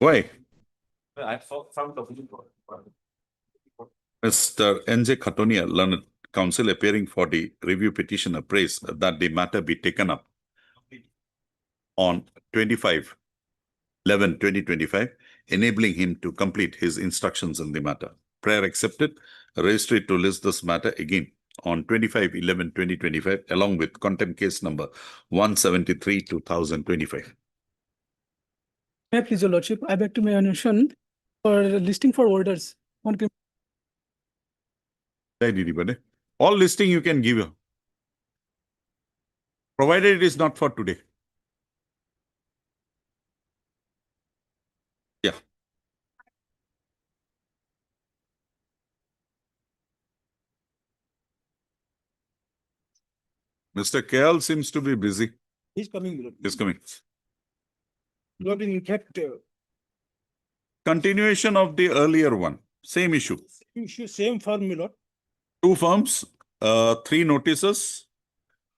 Why? I found the Mr. N.J. Khatonia, learned counsel appearing for the review petition, appraised that the matter be taken up on 25/11/2025, enabling him to complete his instructions in the matter. Prayer accepted. Registry to list this matter again on 25/11/2025, along with contempt case number 173/2025. May I please, Your Lordship, I beg to my motion for listing for orders on All listing you can give, provided it is not for today. Yeah. Mr. KL seems to be busy. He's coming, Milord. He's coming. Lord, in fact, Continuation of the earlier one. Same issue. same firm, Milord. 2 firms, 3 notices.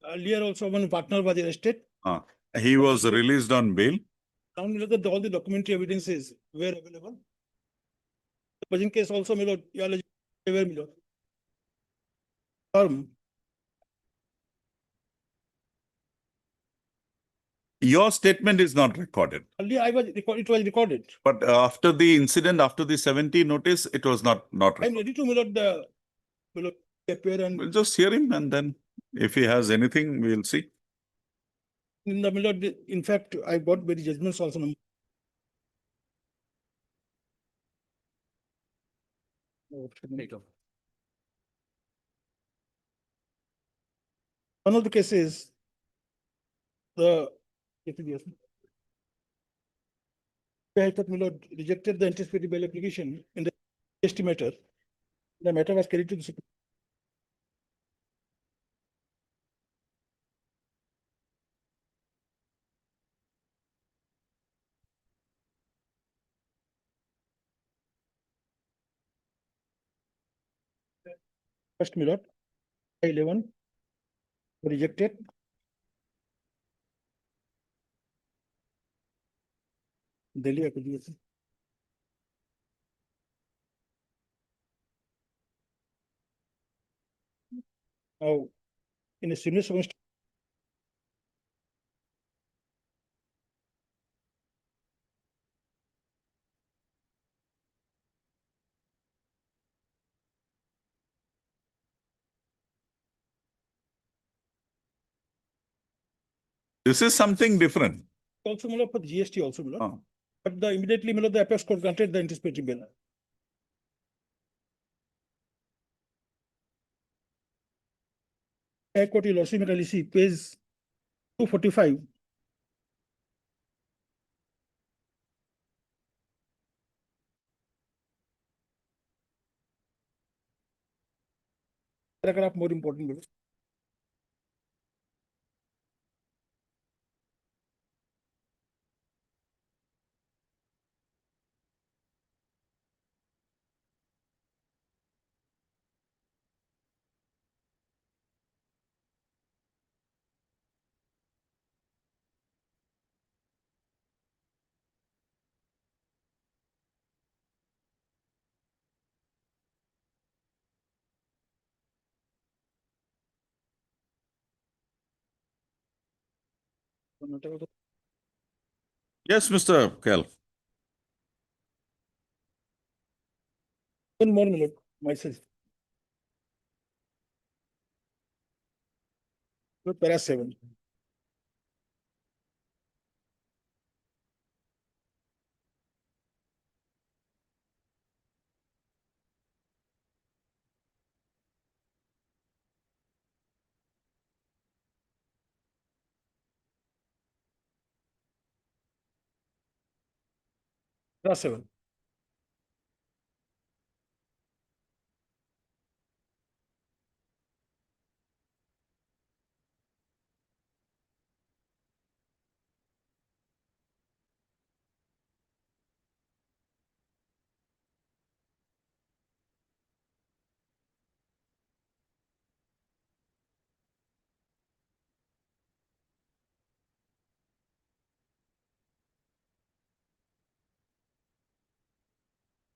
Earlier also one partner was arrested. He was released on bail. Now, Milord, all the documentary evidences were available. The present case also, Milord, you are aware, Milord. Firm. Your statement is not recorded. Earlier it was recorded. But after the incident, after the 70 notice, it was not recorded. I'm ready to, Milord, appear and We'll just hear him, and then if he has anything, we'll see. in the Milord, in fact, I got very judgments also. One of the cases, the Milord rejected the anticipated bail application in the GST matter. The matter was carried to the Supreme. First, Milord, 11 rejected. Delhi application. Now, in a similar circumstance, This is something different. also Milord, for GST also, Milord. But the immediately, Milord, the apex court granted the anticipated bail. High Court, Your Lordship, page 245. Paragraph more important, Milord. Yes, Mr. KL. One more, Milord, myself. Para 7. Para 7.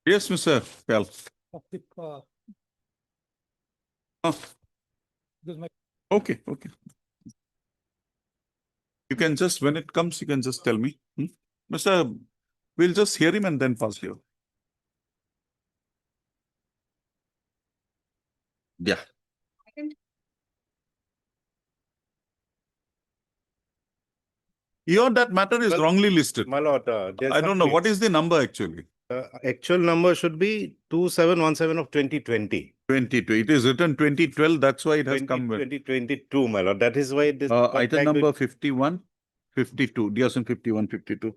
Yes, Mr. Pal. Oh, This is my okay, okay. You can just, when it comes, you can just tell me. Mr. We'll just hear him and then pass you. Yeah. Here, that matter is Well, wrongly listed. My lord, there's I don't know. What something- is the number actually? Actual number should be 2717 of 2020. 22. It is written 2012. That's why it has come with. 2022, my lord. That is why this. got Item tagged with- number 51, 52. DSM 51, 52.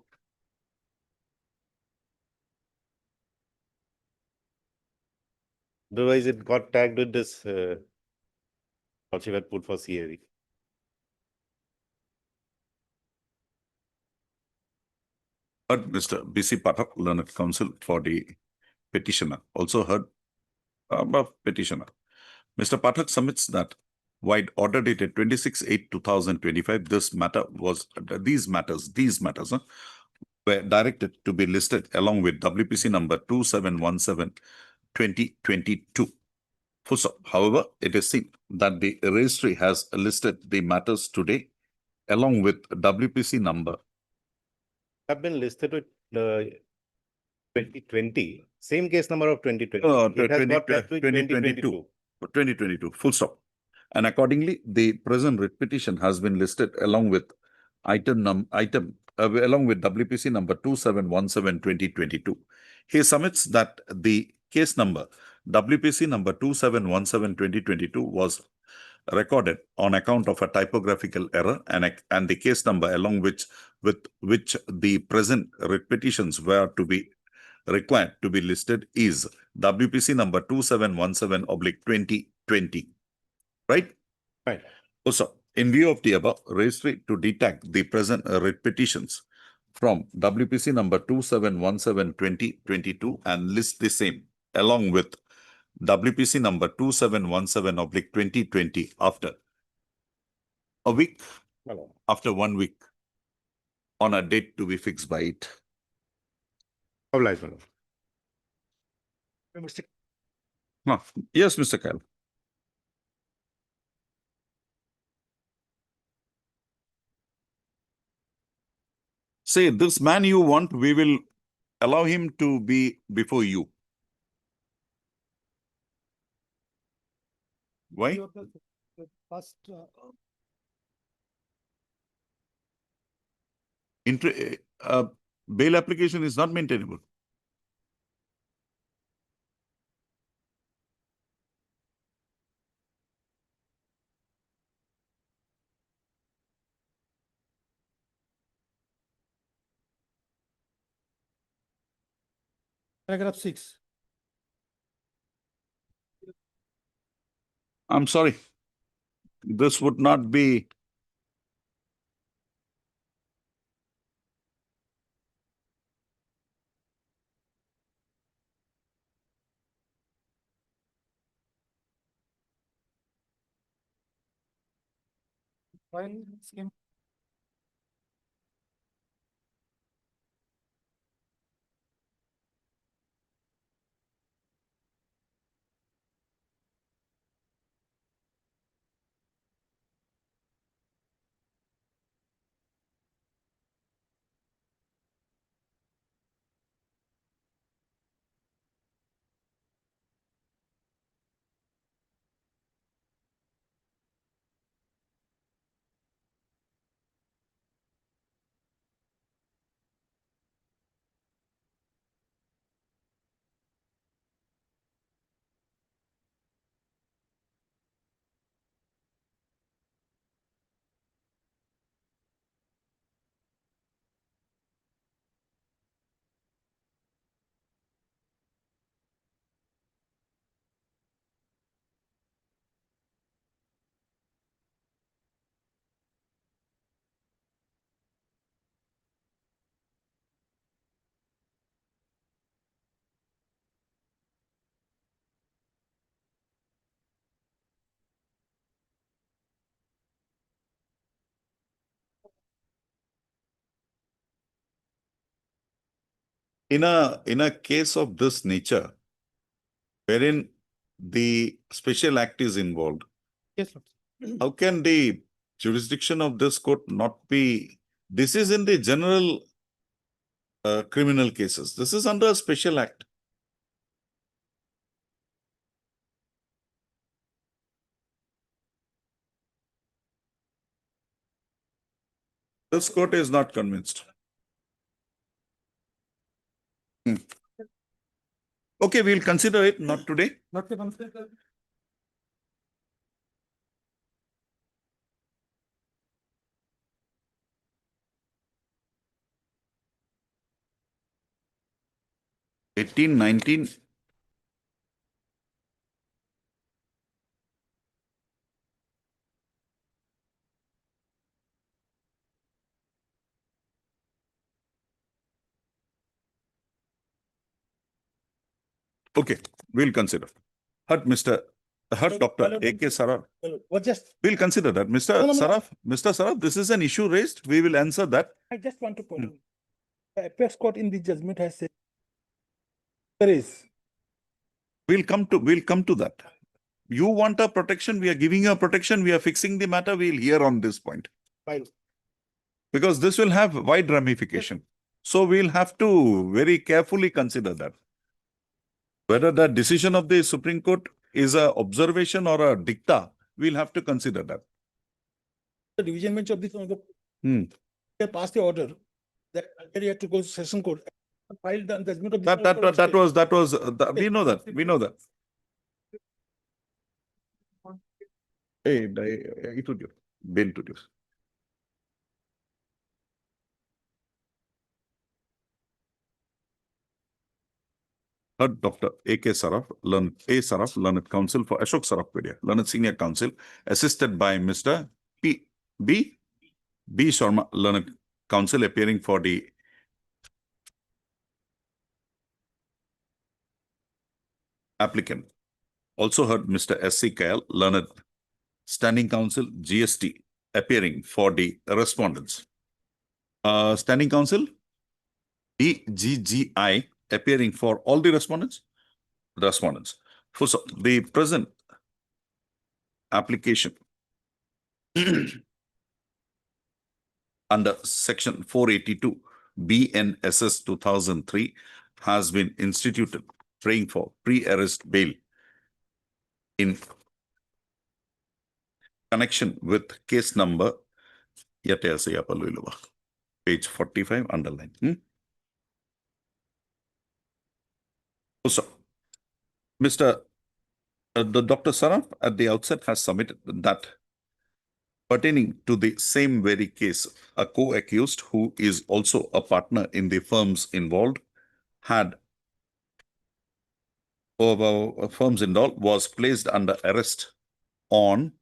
Otherwise, it got tagged with this. Lordship had put for CAV. Heard Mr. B.C. Pathak, Learned Counsel for the petitioner. Also heard above petitioner. Mr. Pathak submits that while order dated 26/8/2025, these matters were directed to be listed along with WPC number 2717/2022. However, it is seen that the registry has listed the matters today along with WPC number. Have been listed with 2020. Same case number of 2020. It has got tagged with 2022. 2022, full stop. And accordingly, the present writ petition has been listed along with along with WPC number 2717/2022. He submits that the case number WPC number 2717/2022 was recorded on account of a typographical error, and the case number along with which the present writ petitions were to be required to be listed is WPC number 2717/2020. Right? Right. Also, in view of the above, registry to detect the present writ petitions from WPC number 2717/2022 and list the same along with WPC number 2717/2020 after a week, My lord. after 1 week, on a date to be fixed by it. Obliged, my lord. Mr. Yes, Mr. Kyle. Say, this man you want, we will allow him to be before you. Why? First, Bail application is not maintainable. paragraph 6. I'm sorry. This would not be. File scheme. In a case of this nature, wherein the special act is involved, Yes, Lord. how can the jurisdiction of this court not be? This is in the general criminal cases. This is under a special act. This court is not convinced. Okay, we'll consider it, not today. Not the consider. Eighteen, 19. Okay, we'll consider. Heard Dr. A.K. Saraf. What just, We'll consider that. No, no, no. Mr. Saraf, this is an issue raised. We will answer that. I just want to point out. The apex court in the judgment has said there is. We'll come to that. You want a protection, we are giving you a protection, we are fixing the matter, we'll hear on this point. Fine. Because this will have wide ramification. So we'll have to very carefully consider that. Whether the decision of the Supreme Court is a observation or a dicta, we'll have to consider that. The division bench of they passed the order that you have to go to session court. File the judgment of We know that. Itu dia. Ben tu dia. Heard Dr. A.K. Saraf, learned counsel for Ashok Saraf Pedia, learned senior counsel, assisted by Mr. B. Sharma, learned counsel appearing for the applicant. Also heard Mr. S.C. Kayal, learned standing counsel, GST, appearing for the respondents. Standing counsel, DGGI, appearing for all the respondents. So the present application under section 482 BNSS 2003 has been instituted, praying for pre-arrest bail in connection with case number page 45 underline. So, Dr. Saraf at the outset has submitted that pertaining to the same very case, a co-accused who is also a partner in the firms involved was placed under arrest on.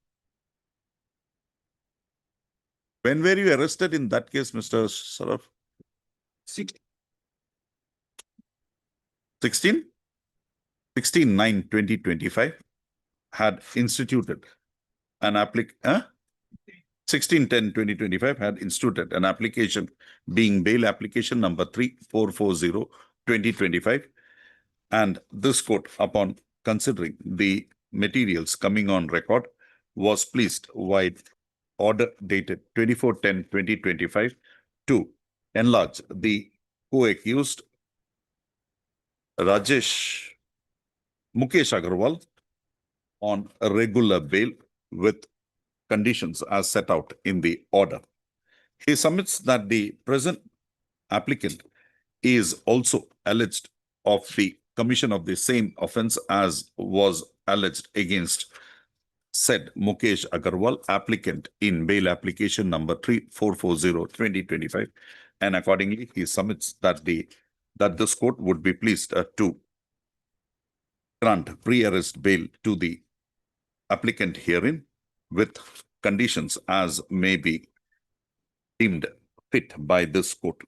When were you arrested in that case, Mr. Saraf? 16/9/2025 had instituted an 16/10/2025 had instituted an application being bail application number 3440/2025, and this court, upon considering the materials coming on record, was pleased with order dated 24/10/2025 to enlarge the co-accused Mukesh Agarwal on a regular bail with conditions as set out in the order. He submits that the present applicant is also alleged of the commission of the same offense as was alleged against said Mukesh Agarwal, applicant in bail application number 3440/2025, and accordingly he submits that this court would be pleased to grant pre-arrest bail to the applicant herein with conditions as may be deemed fit by this court.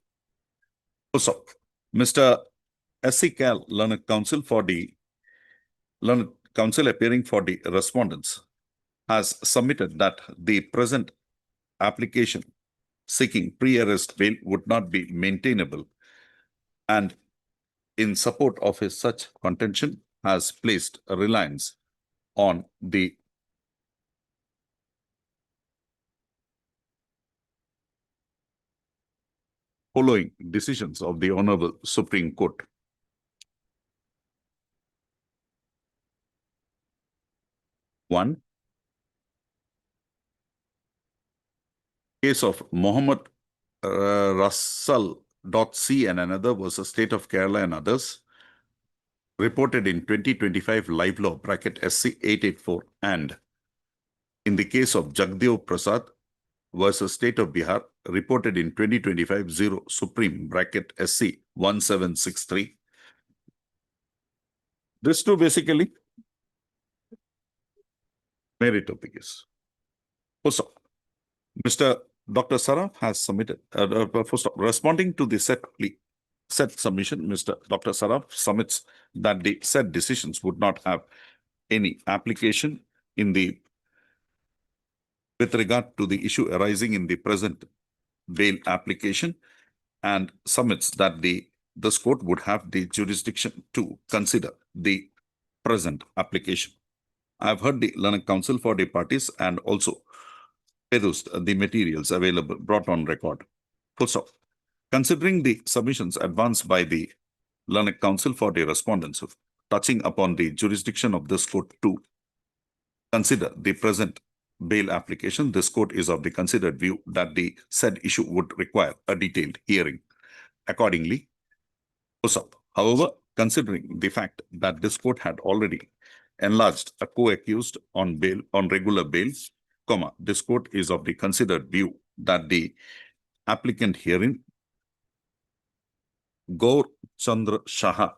Also, Mr. S.C. Kayal, learned counsel appearing for the respondents, has submitted that the present application seeking pre-arrest bail would not be maintainable, and in support of his such contention, has placed a reliance on the following decisions of the Honorable Supreme Court. One, case of Mohammed Russell.C and another versus State of Kerala and others, reported in 2025 Live Law (SC 884), and in the case of Jagdev Prasad versus State of Bihar, reported in 2025 0 Supreme (SC 1763). This two basically merit of the case. First off, Mr. Dr. Saraf has submitted, first off, responding to the said submission, Mr. Dr. Saraf submits that the said decisions would not have any application with regard to the issue arising in the present bail application, and submits that this court would have the jurisdiction to consider the present application. I have heard the learned counsel for the parties and also perused the materials available brought on record. Full stop. Considering the submissions advanced by the learned counsel for the respondents touching upon the jurisdiction of this court to consider the present bail application, this court is of the considered view that the said issue would require a detailed hearing. Accordingly, full stop. However, considering the fact that this court had already enlarged a co-accused on bail, on regular bails, this court is of the considered view that the applicant herein, Gaur Chandra Shah,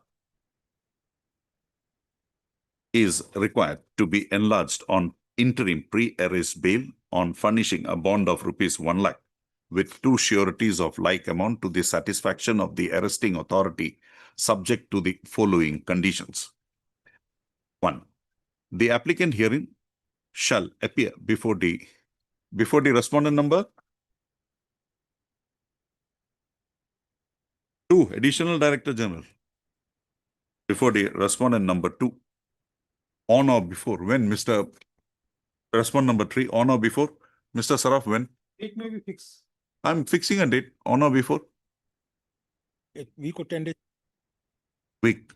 is required to be enlarged on interim pre-arrest bail on furnishing a bond of ₹1 lakh with 2 sureties of like amount to the satisfaction of the arresting authority, subject to the following conditions. 1. The applicant herein shall appear before the respondent number 2, Additional Director General, before the respondent number 2, on or before, when Mr. Respondent number 3, on or before, Mr. Saraf, when? It may be fixed. I'm fixing a date, on or before? A week or 10 days. Week.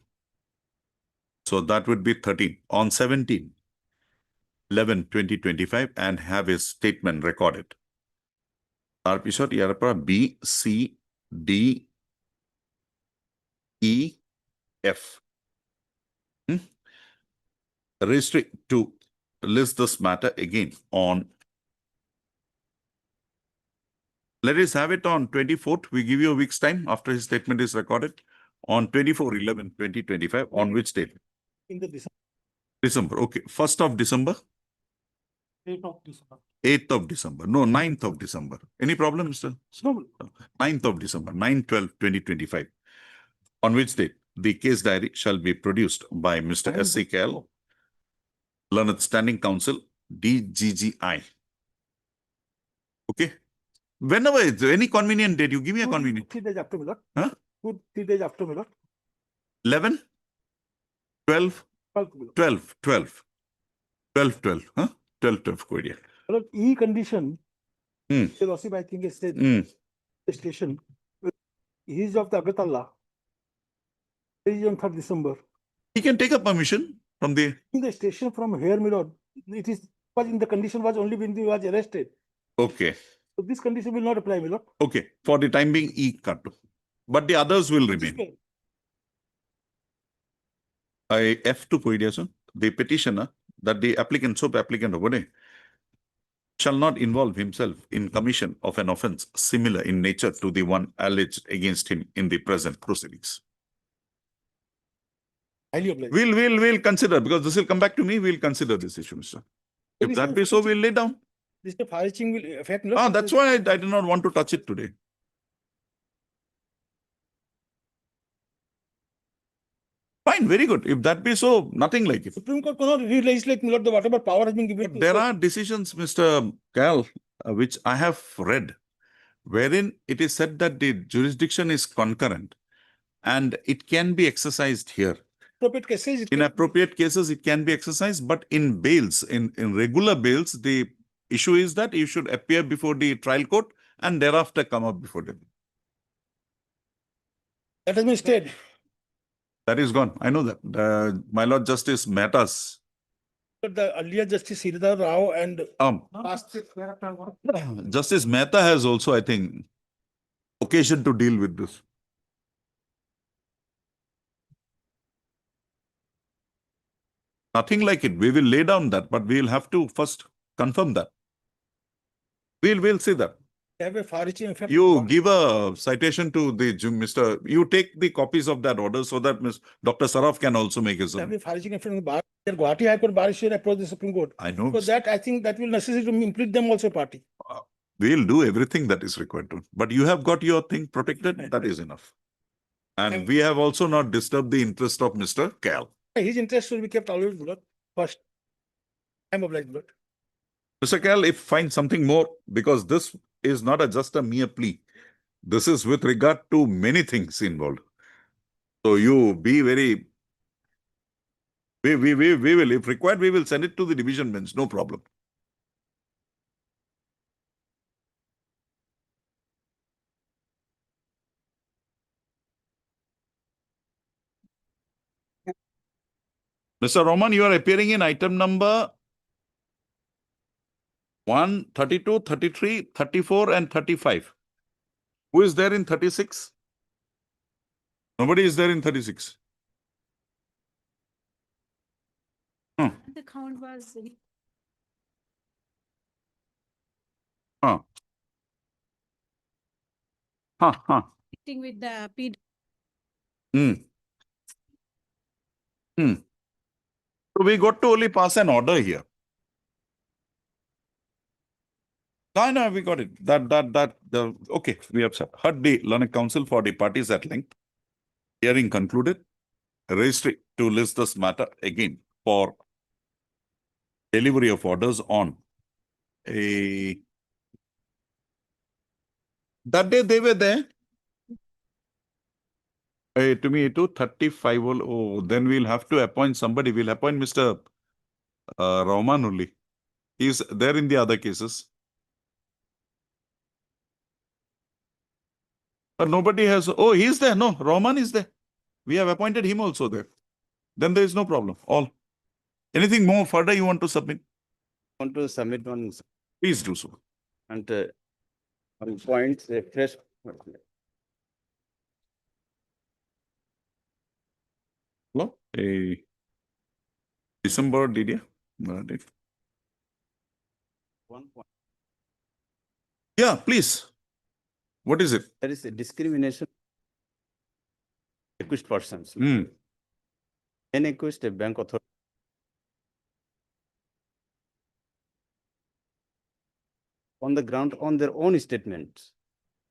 So that would be 13, on 17/11/2025, and have his statement recorded. Tarpisot Yarapa B, C, D, E, F. Restrict to list this matter again on. Let us have it on 24th. We give you a week's time after his statement is recorded on 24/11/2025. On which date? In the December. December. Okay. 1st of December. 8th of December. 8th of December. No, 9th of December. Any problem, Mr. No, 9th of December, 9/12/2025. On which date the case diary shall be produced by Mr. S.C. Kail, Learned Standing Counsel, DGGI. Okay. Whenever it's any convenient date, you give me a convenient. 3 days after Milot. Huh? 3 days after Milot. 11, 12, 12, 12, 12, 12, huh? 12, 12, go ahead. Milot, E condition. Hmm. Losif, I think, is said Hmm. the station. He is of the Agatalla. He is on 3rd December. He can take a permission from the. In the station from here, Milot, it is was in the condition was only when he was arrested. Okay. So this condition will not apply, Milot. Okay. For the time being, E cut. But the others will remain. I F2 ko idea, sir. The petitioner that the applicant, shall not involve himself in commission of an offence similar in nature to the one alleged against him in the present proceedings. Highly obliged. We'll consider, because this will come back to me. We'll consider this issue, Mr. If that be so, we'll lay down. This fire-reaching will affect. Ah, that's why I did not want to touch it today. Fine, very good. If that be so, nothing like it. Supreme Court cannot re-legislate, Milot, the whatever power has been given. to There the are decisions, Mr. Gal, which I have read, wherein it is said that the jurisdiction is concurrent and it can be exercised here. Appropriate cases. it In can- appropriate cases, it can be exercised, but in bails, in regular bails, the issue is that you should appear before the trial court and thereafter come up before them. That has been stayed. That is gone. I know that. My Lord Justice Mehta's, But the earlier Justice Sridhar Rao and Justice Mehta has also, I think, occasion to deal with this. Nothing like it. We will lay down that, but we will have to first confirm that. We'll see that. have a far-reaching effect. You give a citation to the Mr. You take the copies of that order so that Dr. Saraf can also make his Have own. a far-reaching effect on the bar. Guwahati High Court bar should approach the Supreme Court. I know. For that, I think that will necessary to implement them also party. We'll do everything that is required to. But you have got your thing protected. That is enough. And we have also not disturbed the interest of Mr. Cal. His interest should be kept always below first. I'm obliged below. Mr. Cal, if find something more, because this is not just a mere plea. This is with regard to many things involved. So you be very. We will, if required, we will send it to the division bench. No problem. Mr. Roman, you are appearing in item number 1, 32, 33, 34, and 35. Who is there in 36? Nobody is there in 36. The count was meeting with the PD. So we got to only pass an order here. No, we got it. Okay, we have heard the Learned Counsel for the parties at length. Hearing concluded. Registry to list this matter again for delivery of orders on a. That day they were there. To me, 35. Oh, then we'll have to appoint somebody. We'll appoint Mr. Rahman only. He's there in the other cases. But nobody has. Oh, he's there. No, Rahman is there. We have appointed him also there. Then there is no problem. All. Anything more further you want to submit? Want to submit one Please do so. and one point, fresh. Hello? December, did you? One point. Yeah, please. What is it? There is a discrimination. Accused persons. Hmm. An accused a bank authority. On the ground, on their own statements.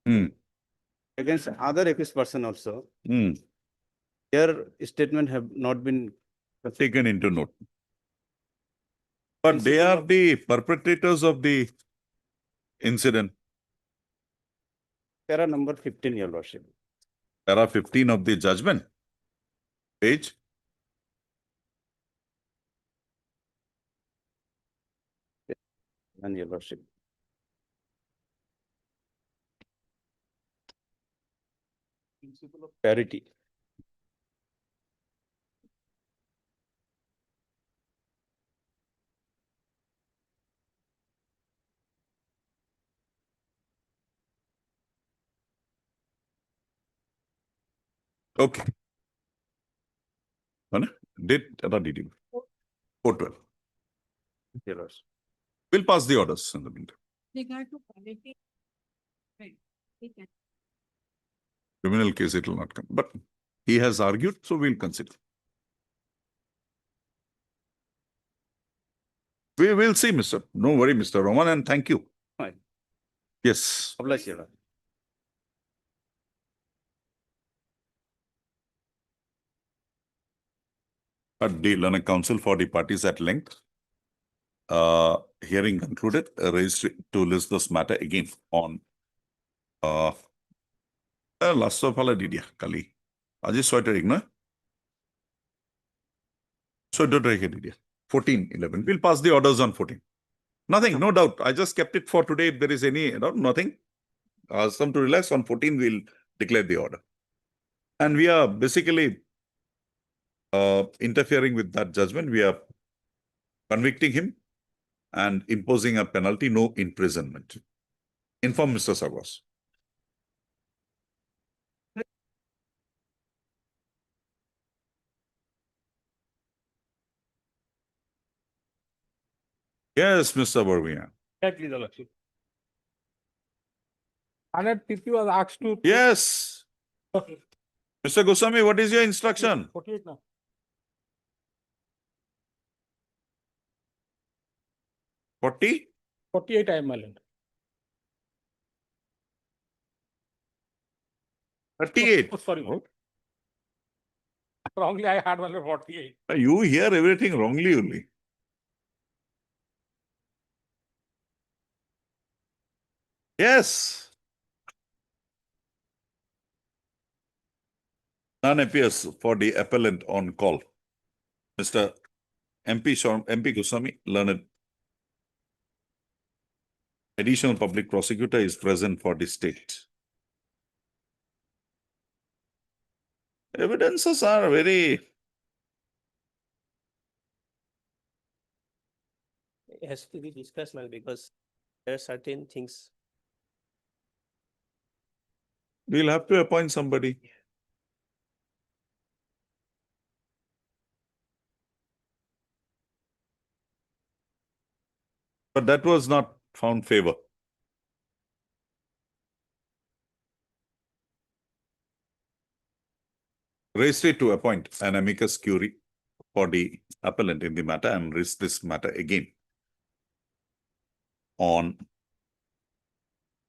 Hmm. Against other accused person also, Hmm. their statement have not been. Taken into note. But they are the perpetrators of the incident. Para number 15, your lordship. Para 15 of the judgment. Page. And your lordship. Principle of parity. Okay. Date, did you? 412. Your lordship. We'll pass the orders in the meantime. Regard to quality. Right. Okay. Criminal case, it will not come. But he has argued, so we'll consider. We will see, Mr. No worry, Mr. Roman, and thank you. Fine. Yes. Oblige, your lord. At the Learned Counsel for the parties at length. Hearing concluded, registry to list this matter again on last of all, did Kali. আজি 6 তাৰিখ ন? 14 তাৰিখে দি দিয়া। 14, 11. We'll pass the orders on 14. Nothing, no doubt. I just kept it for today. If there is any doubt, nothing. Ask them to relax. On 14, we'll declare the order. And we are basically interfering with that judgment. We are convicting him and imposing a penalty, no imprisonment. Inform Mr. Sagos. Yes, Mr. Barmiya. Exactly, the Lordship. Honored PP was asked to. Yes. Mr. Goswami, what is your instruction? 48 now. 40? 48 I am, my lord. 38? Oh, sorry, my lord. Wrongly, I had my lord 48. You hear everything wrongly only. Yes. None appears for the appellant on call. Mr. MP Goswami, learned additional public prosecutor is present for the state. Evidences are very, It has to be discussed, man, because there are certain things. we'll have to appoint somebody. But that was not found favor. Raised it to appoint an amicus curiae for the appellant in the matter and raise this matter again on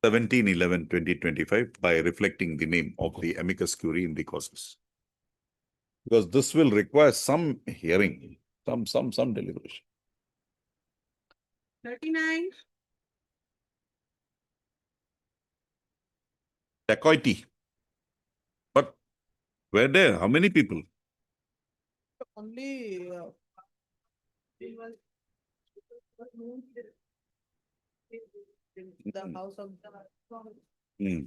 17/11/2025 by reflecting the name of the amicus curiae in the causes. Because this will require some hearing, some deliberation. 39. Dacoity. But were there? How many people? Only. The house of the. Hmm.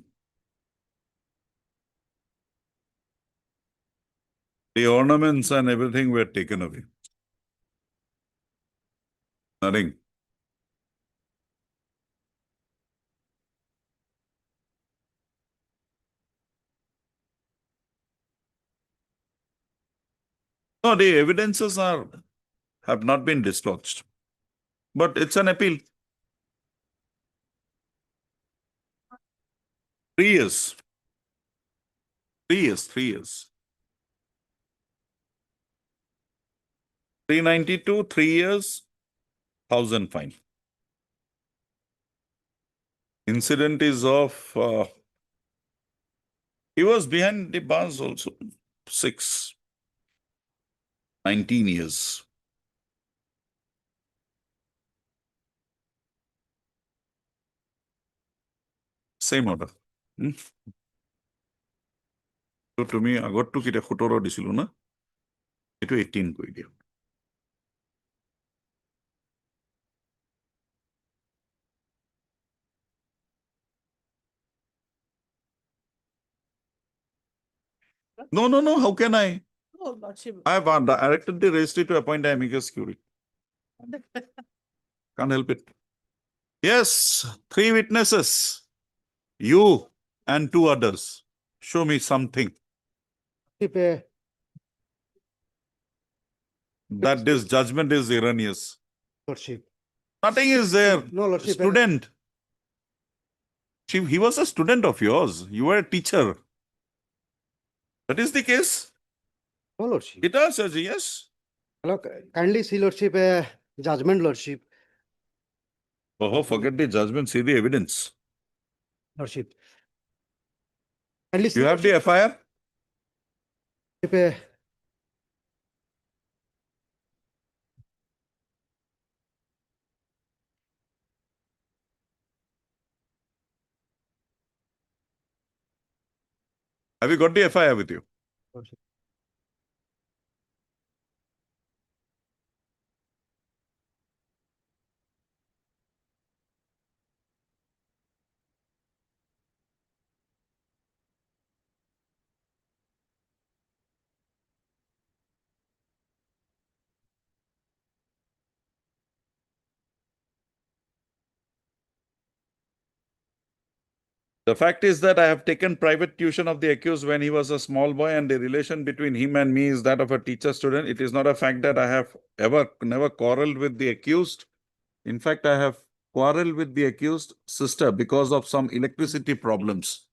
The ornaments and everything were taken away. Nothing. No, the evidences have not been dislodged. But it's an appeal. 3 years. 3 years, 3 years. 392, 3 years, 1,000 fine. Incident is of, he was behind the bars also, 19 years. Same order. So to me, I got to get a 17 disilu na. It 18 koi dia. No. How can I? Oh, Lordship. I have directed the registry to appoint an amicus curiae. Can't help it. Yes, 3 witnesses. You and 2 others. Show me something that this judgment is erroneous. Lordship. Nothing is there. No, Lordship. Student. He was a student of yours. You were a teacher. That is the case. No, Lordship. It does, Sir, yes. Hello, kindly see, Lordship, judgment, Lordship. Oh, forget the judgment. See the evidence. Lordship. Kindly see, You have the FIR? Lordship, Have you got the FIR with you? lordship. The fact is that I have taken private tuition of the accused when he was a small boy, and the relation between him and me is that of a teacher student. It is not a fact that I have never quarreled with the accused. In fact, I have quarreled with the accused sister because of some electricity problems.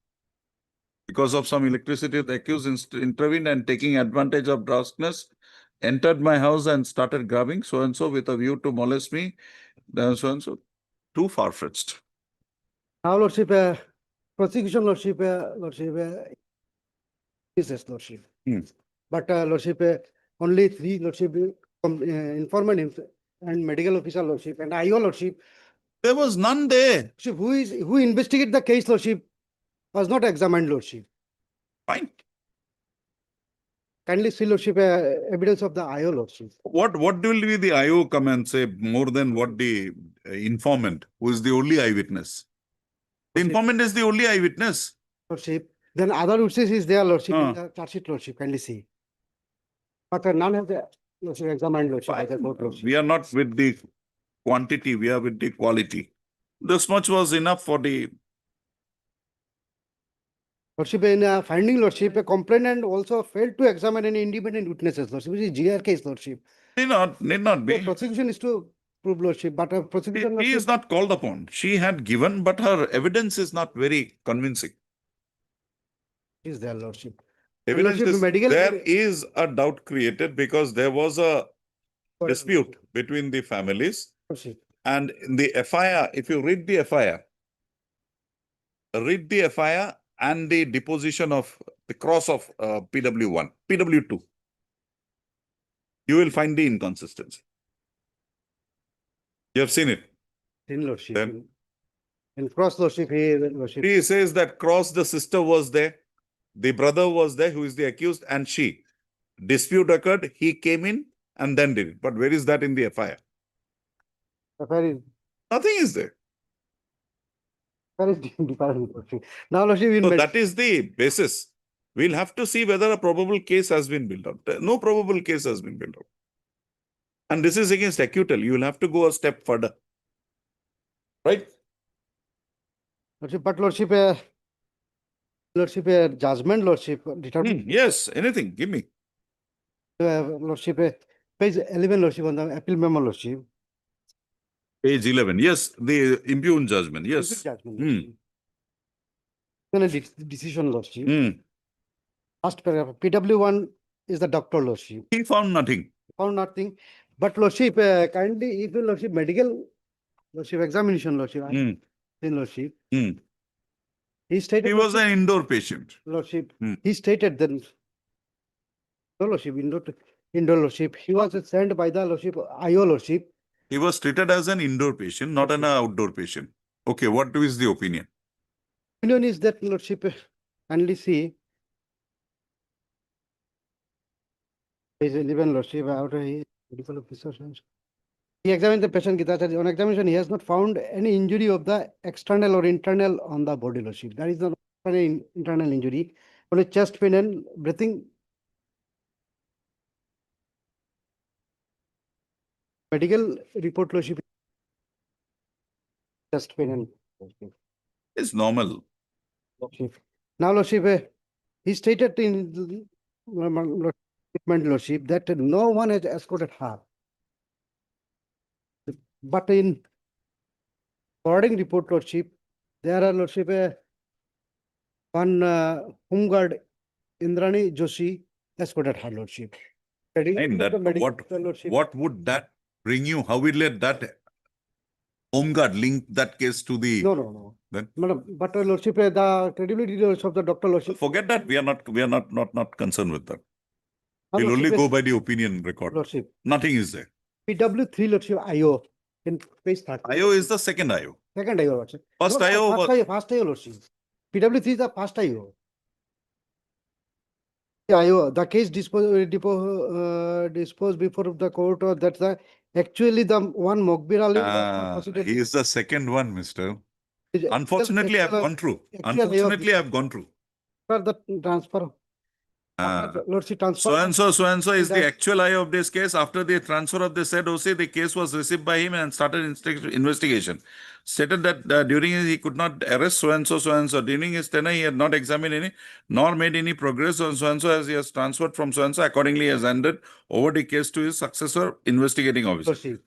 Because of some electricity, the accused intervened and, taking advantage of darkness, entered my house and started grabbing so and so with a view to molest me. Then so and so. Too far-fetched. Now, lordship, prosecution lordship, yes, lordship. Hmm. But lordship, only three lordship, informant and medical officer lordship and IO lordship. There was none there. Lordship, who investigate the case lordship was not examined lordship. Fine. Kindly see lordship, evidence of the IO lordship. What will be the IO come and say more than what the informant, who is the only eyewitness? The informant is the only eyewitness. Lordship. Then other witnesses is there, lordship, Huh. in the charge sheet, lordship, kindly see. But none have the lordship examined lordship by the court, lordship. We are not with the quantity, we are with the quality. This much was enough for the, Lordship, in finding lordship, a complainant also failed to examine any independent witnesses, lordship, which is GR case, lordship. need not The be. prosecution is to prove lordship, but prosecution. She is lordship- not called upon. She had given, but her evidence is not very convincing. Is there, lordship. Evidence Lordship, is, medical- there is a doubt created because there was a dispute between the families. Lordship. And in the FIR, if you read the FIR and the deposition of the cross of PW1, PW2, you will find the inconsistency. You have seen it. In lordship. Then- In cross lordship, lordship. He says that cross, the sister was there, the brother was there, who is the accused, and she. Dispute occurred, he came in and then did it. But where is that in the FIR? Very, Nothing is there. very different, lordship. Now, lordship, in So med- that is the basis. We'll have to see whether a probable case has been built up. No probable case has been built up. And this is against acquittal. You will have to go a step further. Right? lordship, but lordship, lordship, judgment, lordship, determined, Yes, anything. Give me. lordship, page 11, lordship, on the appeal memo, lordship. Page 11. Yes, the impugned judgment. Yes. Judgment, Hmm. lordship. Then a decision, lordship. Hmm. First paragraph, PW1 is the doctor, lordship. He found nothing. Found nothing. But lordship, kindly, if you lordship, medical, lordship, examination, lordship, Hmm. in lordship. Hmm. He stated. He was lordship- an indoor patient. Lordship, Hmm. he stated then. No, lordship, indoor lordship, he was sent by the lordship, IO lordship. He was treated as an indoor patient, not an outdoor patient. Okay, what is the opinion? Opinion is that lordship, kindly see. Page 11, lordship, out of his medical officer. He examined the patient, Gitacharya. On examination, he has not found any injury of the external or internal on the body, lordship. There is not any internal injury, only chest pain and breathing. Medical report, lordship. Chest pain and. It's normal. Lordship. Now, lordship, he stated in the statement, lordship, that no one has escorted her. But in forwarding report, lordship, there are, lordship, one home guard, Indrani Joshi, escorted her, lordship. And that, Lordship. what would that bring you? How will let that home guard link that case to the? No. Then? Madam, but lordship, the credibility of the doctor, lordship. Forget that. We are not concerned with that. We'll lordship, only go by the opinion record. Lordship, Nothing is there. PW3, lordship, IO, in page 30. IO is the second IO. Second IO, lordship. First No, IO was, First IO, lordship. PW3 is the first IO. Yeah, the case disposed before the court, or that's the, actually the one Mokbir Ali. prosecuted- He is the second one, mister. is- Unfortunately, I've actual- gone through. actually, Unfortunately, I've gone through. For the transfer. Ah. After Lordship transfer. So and so is the that- actual eye of this case. After the transfer of the said OC, the case was received by him and started investigation. Stated that during his, he could not arrest so and so. During his tenure, he had not examined any, nor made any progress on so as he has transferred from so. Accordingly, he has handed over the case to his successor investigating officer. Lordship.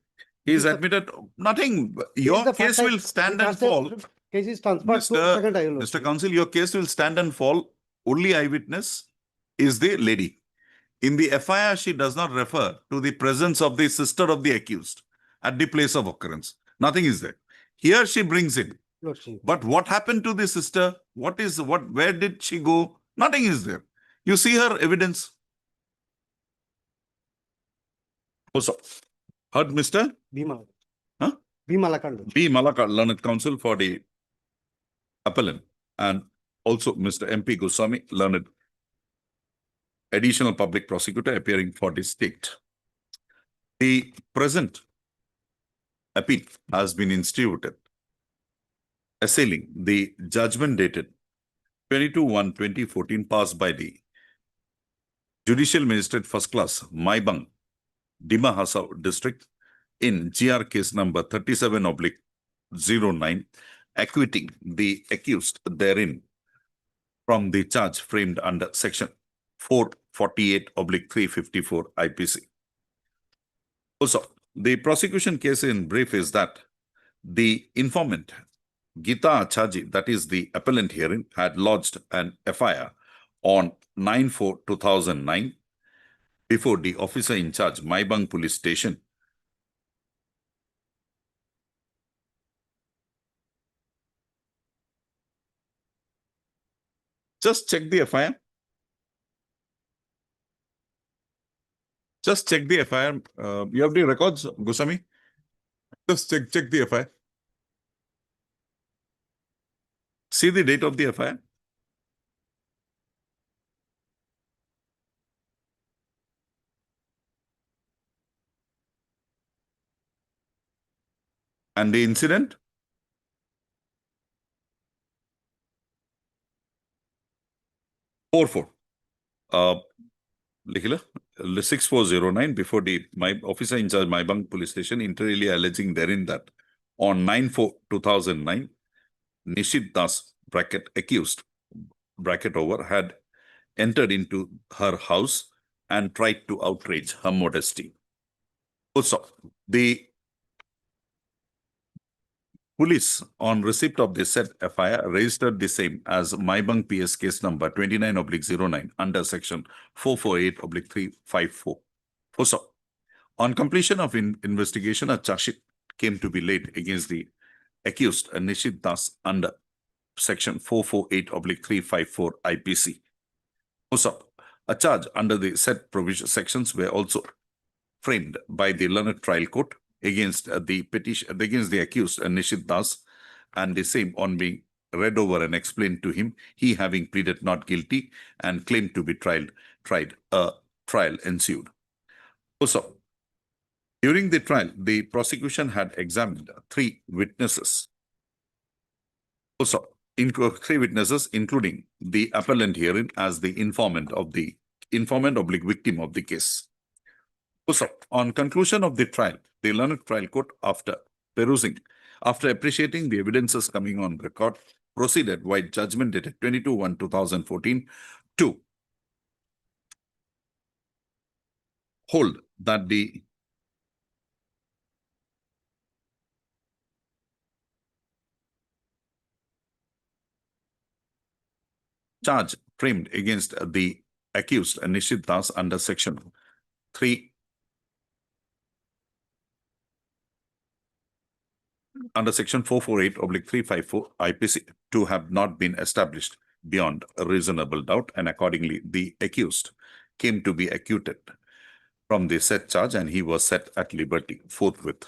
He is admitted nothing. This is Your the first case time will stand and transfer- fall. Case is transferred to second eye. Mr. Lordship. Counsel, your case will stand and fall. Only eyewitness is the lady. In the FIR, she does not refer to the presence of the sister of the accused at the place of occurrence. Nothing is there. Here she brings in. Lordship. But what happened to the sister? Where did she go? Nothing is there. You see her evidence. Also, heard Mr. Bhima. Huh? Bhima Lakand. B. Malaka, learned counsel for the appellant, and also Mr. MP Goswami, learned additional public prosecutor appearing for the state. The present appeal has been instituted, assailing the judgment dated 22/1/2014 passed by the Judicial Magistrate First Class, Maibang, Dima Hasao District in GR case number 37/09, acquitting the accused therein from the charge framed under section 448/354 IPC. Also, the prosecution case in brief is that the informant Gita Achaji, that is the appellant herein, had lodged an FIR on 9/4/2009 before the officer in charge, Maibang Police Station. Just check the FIR. Just check the FIR. You have the records, Goswami? Just check the FIR. See the date of the FIR. And the incident? Four. Likhila, 6409 before my officer in charge, Maibang Police Station, inter alia alleging therein that on 9/4/2009, Nishit Das, bracket accused, bracket over, had entered into her house and tried to outrage her modesty. Also, the police, on receipt of the said FIR, registered the same as Maibang PS case number 29/09 under section 448/354. Also, on completion of investigation, a charge sheet came to be laid against the accused, Nishit Das, under section 448/354 IPC. Also, a charge under the said provision sections were also framed by the learned trial court against the petition, against the accused, Nishit Das, and the same on being read over and explained to him, he having pleaded not guilty and claimed to be trial ensued. Also, during the trial, the prosecution had examined three witnesses. Also, three witnesses, including the appellant herein as the informant oblique victim of the case. Also, on conclusion of the trial, the learned trial court, after appreciating the evidences coming on record, proceeded by judgment dated 22/1/2014 to hold that the charge framed against the accused, Nishit Das, under section 3 under section 448/354 IPC to have not been established beyond a reasonable doubt, and accordingly the accused came to be acquitted from the said charge and he was set at liberty forthwith.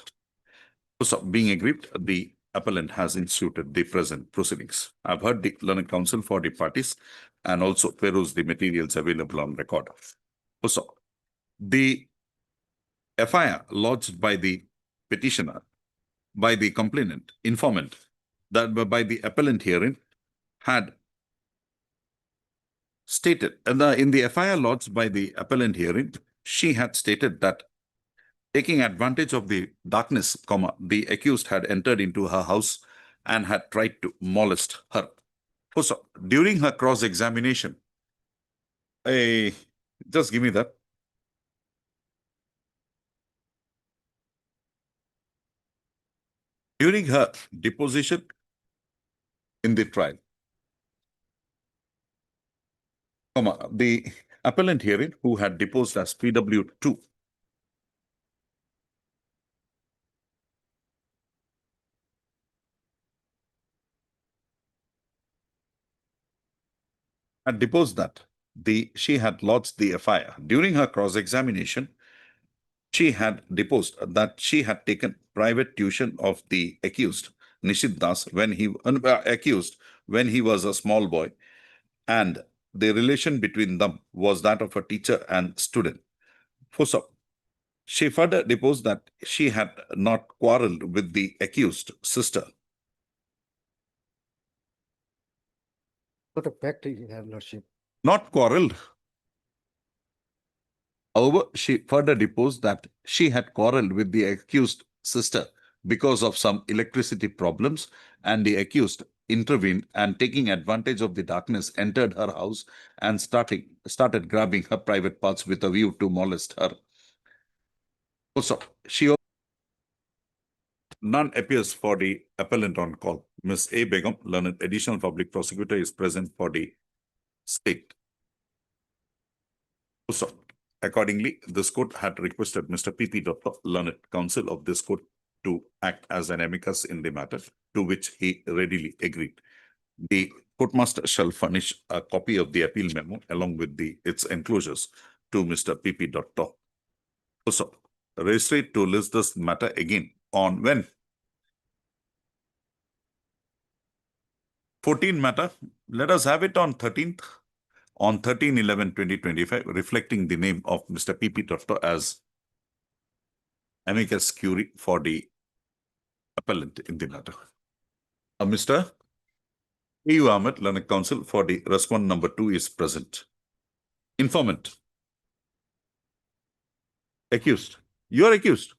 So, being aggrieved, the appellant has instituted the present proceedings. I've heard the learned counsel for the parties and also perused the materials available on record. Also, the FIR lodged by the petitioner, by the complainant, informant, that by the appellant herein had stated, in the FIR lodged by the appellant herein, she had stated that taking advantage of the darkness, the accused had entered into her house and had tried to molest her. So, during her cross-examination, just give me that. During her deposition in the trial, the appellant herein, who had deposed as PW2, had deposed that she had lodged the FIR. During her cross-examination, she had deposed that she had taken private tuition of the accused, Nishit Das, when he was a small boy, and the relation between them was that of a teacher and student. So, she further deposed that she had not quarreled with the accused sister. What a fact, Your Lordship. Not quarreled. However, she further deposed that she had quarreled with the accused sister because of some electricity problems, and the accused intervened and, taking advantage of the darkness, entered her house and started grabbing her private parts with a view to molest her. Also, none appears for the appellant on call. Ms. A. Begum, learned additional public prosecutor, is present for the state. Also, accordingly, this court had requested Mr. P.P. Dutta, learned counsel of this court, to act as an amicus in the matter, to which he readily agreed. The courtmaster shall furnish a copy of the appeal memo along with its enclosures to Mr. P.P. Dutta. Also, registrate to list this matter again on when? 14 matter. Let us have it on 13th. On 13/11/2025, reflecting the name of Mr. P.P. Dutta as amicus curiae for the appellant in the matter. Mr. A.U. Ahmed, learned counsel for the respondent number 2, is present. Informant. Accused. You are accused.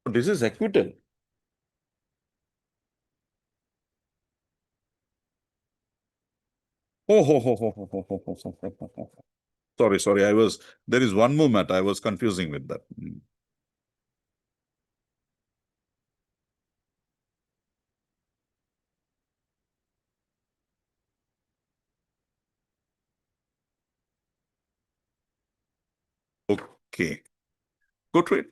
This is acquittal. Sorry. There is one more matter. I was confusing with that. Okay. Go to it.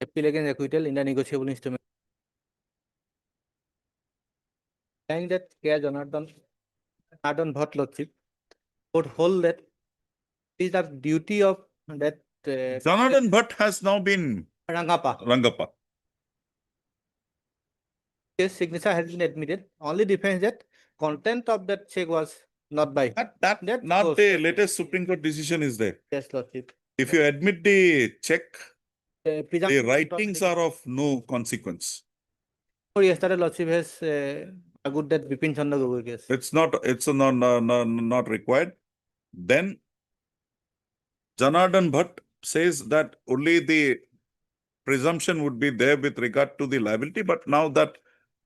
Appeal against acquittal in the negotiable instrument. Saying that K. Janardhan Bhatt Lordship would hold that it is the duty of that Janardhan Bhatt has now been Rangappa. his signature has been admitted. Only defense that content of that check was not by That not goes- the latest Supreme Court decision is there. yes, Lordship. If you admit the check, the Presumption of writings not- are of no consequence. Yesterday, Lordship has argued that Bipin Chandra Gogoi case. It's not required. Then Janardhan Bhatt says that only the presumption would be there with regard to the liability, but now that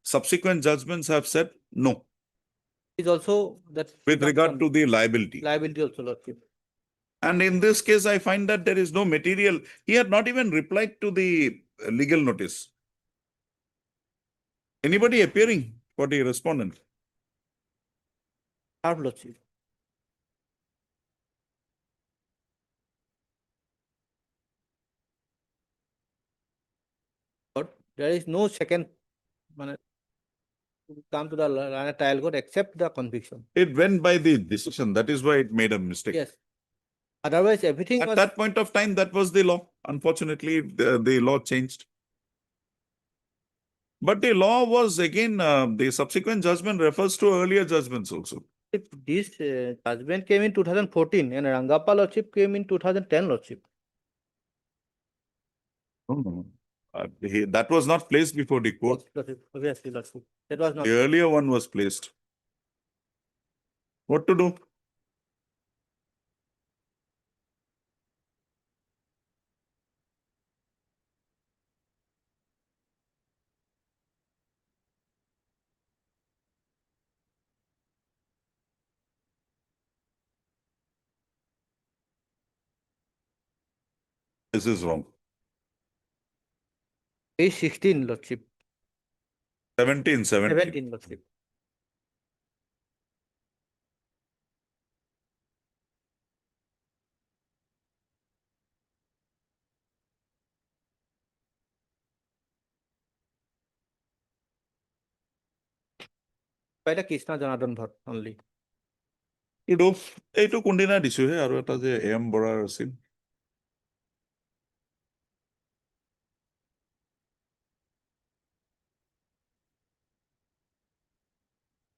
subsequent judgments have said no, Is also that with regard to the liability. liability also, Lordship. And in this case, I find that there is no material. He had not even replied to the legal notice. Anybody appearing for the respondent? Our Lordship. But there is no second to come to the learned trial court, accept the conviction. It went by the decision. That is why it made a mistake. Yes. Otherwise, everything At was, that point of time, that was the law. Unfortunately, the law changed. But the law was again, the subsequent judgment refers to earlier judgments also. if this judgment came in 2014 and Rangappa lordship came in 2010 lordship. That was not placed before the court. Obviously, lordship. That was not. The earlier one was placed. What to do? This is wrong. Page 16 lordship, 17. 17 lordship. By the Krishna Janardhan Bhatt only. এইটো কোনদিনা দিছোহে আৰু এটা যে M বৰাৰ আছিল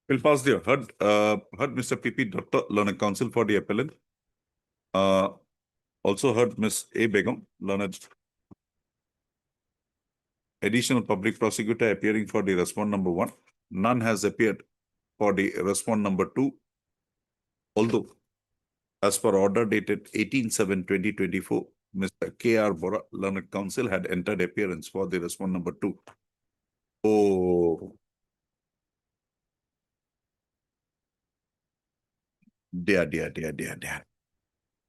We'll pass the heard Mr. P.P. Dr. Learned Counsel for the appellant. Also heard Ms. A. Begum, Learned additional public prosecutor appearing for the respondent number 1. None has appeared for the respondent number 2. Although, as per order dated 18/7/2024, Mr. K.R. Bora, Learned Counsel, had entered appearance for the respondent number 2. Oh. Dear.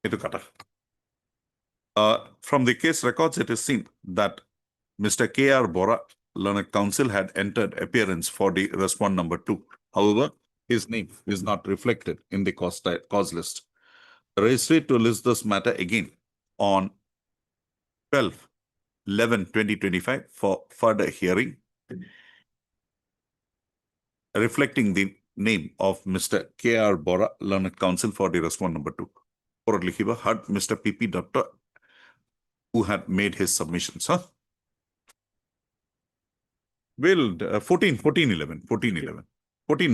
Itu kata. From the case records, it is seen that Mr. K.R. Bora, Learned Counsel, had entered appearance for the respondent number 2. However, his name is not reflected in the cause list. Registry to list this matter again on 12/11/2025 for further hearing, reflecting the name of Mr. K.R. Bora, Learned Counsel for the respondent number 2. Orally he had Mr. P.P. Doctor, who had made his submissions. Will 14/11. 14,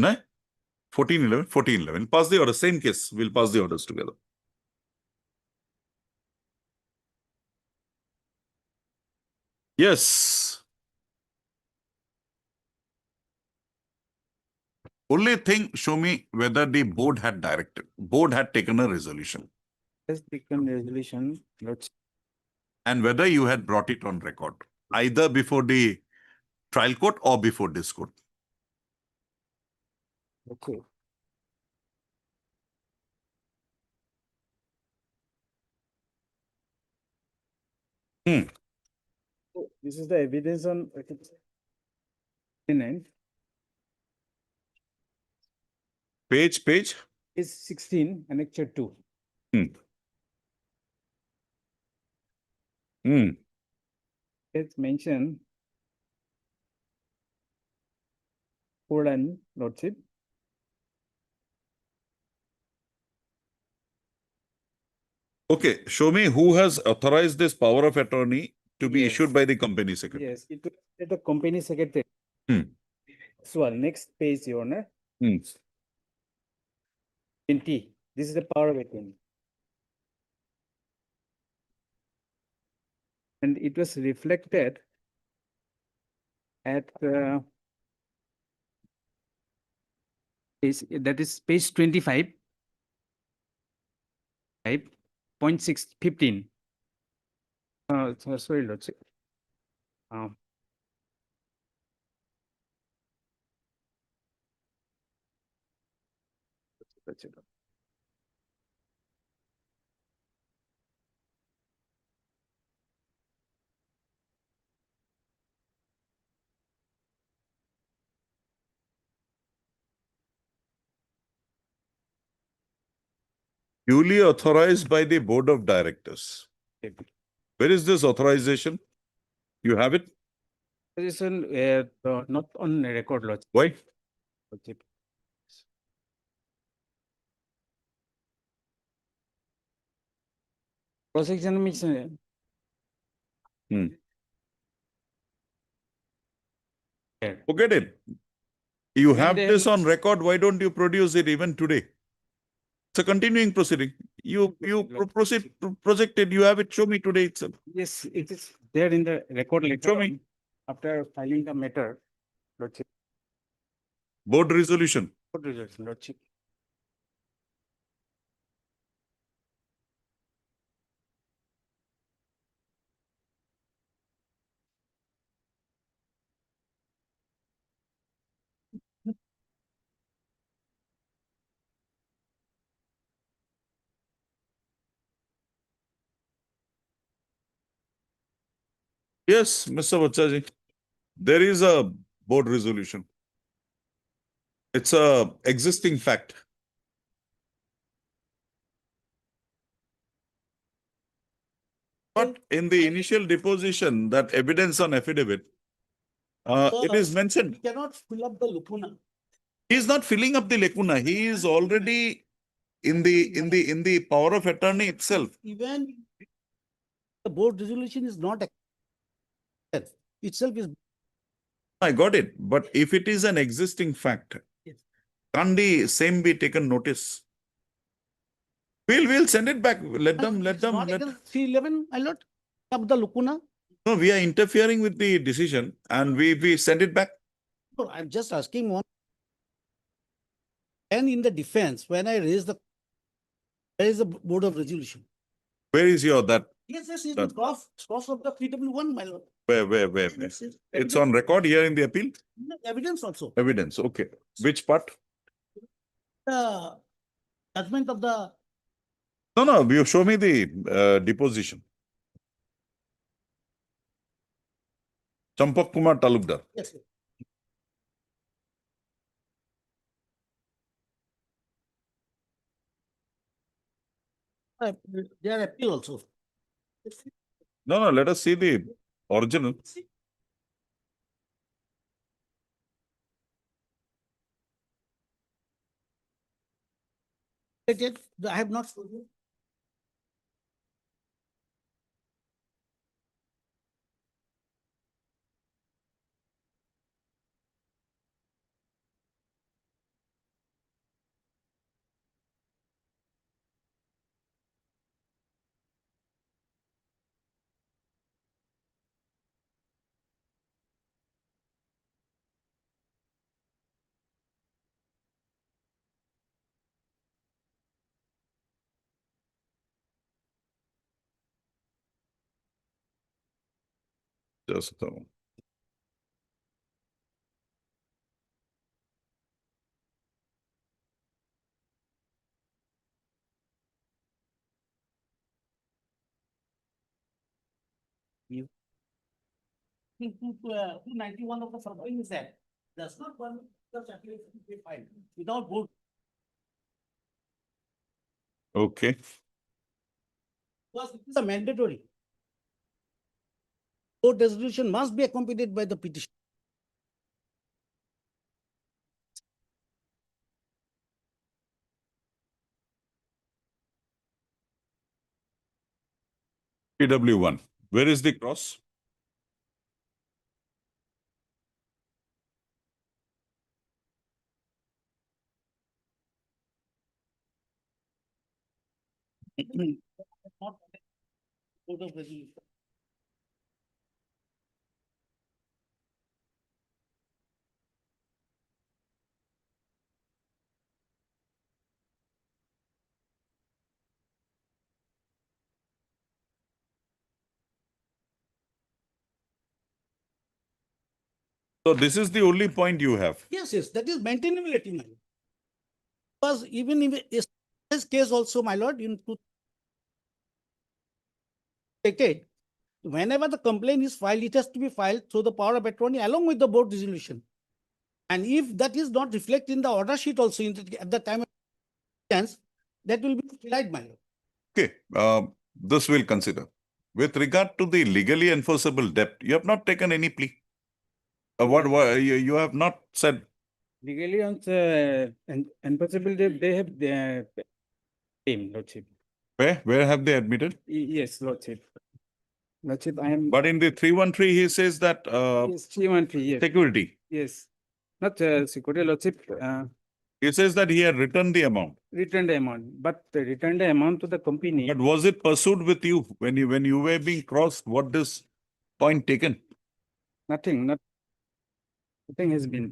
no? 14/11. Pass the order. Same case. We'll pass the orders together. Yes. Only thing, show me whether the board had taken a resolution Has taken resolution, let's, and whether you had brought it on record, either before the trial court or before this court. okay. So this is the evidence on, I think, 29, Page. is 16, annexure 2. It's mentioned Ford and Lordship. Okay, show me who has authorized this power of attorney to be Yes. issued by the company secretary. Yes, it was at the company secretary. Hmm. So next page, Your Honor, Hmm. 20, this is the power of attorney. And it was reflected at that is page 25. 5.615. Sorry, let's see. That's it. Duly authorized by the board of directors. Where is this authorization? You have it? Position not on record, Lord. Why? Lordship. Prosecution means, Forget it. You When have they this have- on record, why don't you produce it even today? It's a continuing proceeding. You project it, you have it, show me today itself. yes, it is there in the record letter. Show me. After filing the matter, Lordship, Board resolution. court resolution, Lordship. Yes, Mr. Vachaji. There is a board resolution. It's a existing fact. But in the initial deposition, that evidence on affidavit, it is mentioned. Cannot fill up the lacuna. He is not filling up the lacuna. He is already in the power of attorney itself. Even the board resolution is not itself is I got it. But if it is an existing fact, Yes. can't the same be taken notice? We'll send it back. Let them. Not against 311, my lord, of the lacuna. No, we are interfering with the decision and we send it back. No, I'm just asking one. And in the defense, when I raise the, where is the board of resolution? Where is your that? Yes, it's That- cross of the 311, my lord. Where? It's It's on record here in the appeal? Evidence also. Evidence, okay. Which part? The judgment of the, No, you show me the deposition. Champak Kumar Talukdar. yes, their appeal also. No, let us see the original. I have not. Just a moment. Two 91 of the following is that does not one such application be filed without board. Okay. Because it is a mandatory. Board resolution must be accompanied by the petition. PW1. Where is the cross? Not board of resolution. So this is the only point you have. Yes, that is maintainability, my lord. Because even in this case also, my lord, in stated, whenever the complaint is filed, it has to be filed through the power of attorney along with the board resolution. And if that is not reflected in the order sheet also at the time of chance, that will be denied, my lord. Okay, this we'll consider. With regard to the legally enforceable debt, you have not taken any plea. What you have not said. Legally on enforceable, they have the team, Lordship. Where have they admitted? Yes, Lordship. Lordship, I am. But in the 313, he says that Yes, 313, yes, security. yes. Not security, Lordship, He says that he had returned the amount. returned the amount, but returned the amount to the company. But was it pursued with you when you were being crossed? What this point taken? Nothing has been.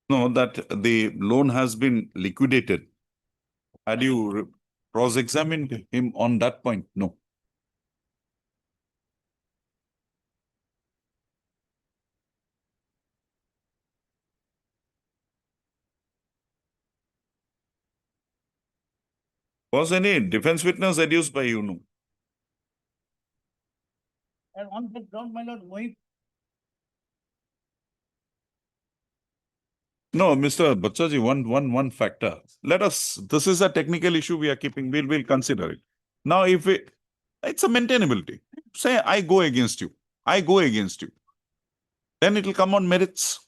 No, that the loan has been liquidated. Had you cross-examined him on that point? No. Was any defense witness adduced by you? No. And on that ground, my lord, Mohit, No, Mr. Bachaji, one factor. This is a technical issue we are keeping, we'll consider it. Now, it's a maintainability. Say, I go against you. Then it will come on merits.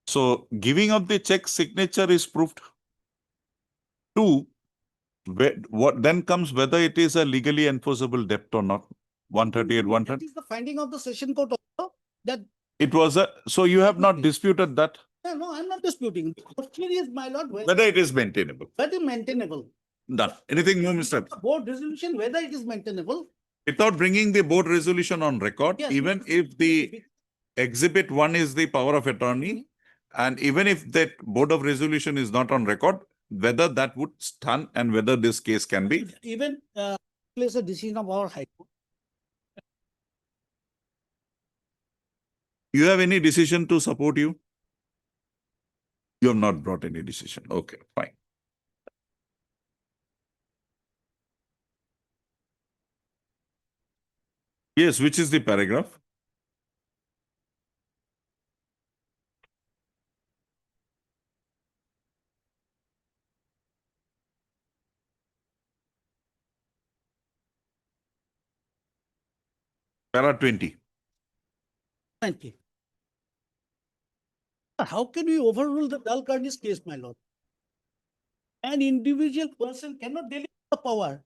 So giving up the check signature is proved. Two, what then comes whether it is a legally enforceable debt or not. 138, that 130. is the finding of the session court also, that, It was so you have not disputed that, no, I'm not disputing. The question is, my lord, whether it is maintainable. whether maintainable. Done. Anything more, Mr. The board resolution, whether it is maintainable. Without bringing the board resolution on record, Yes. even if the exhibit 1 is the power of attorney, and even if that board of resolution is not on record, whether that would stand and whether this case can be. Even place a decision of our High Court. You have any decision to support you? You have not brought any decision. Okay, fine. Yes, which is the paragraph? Para 20. 20. How can we overrule the Dalkarni's case, my lord? An individual person cannot delegate the power.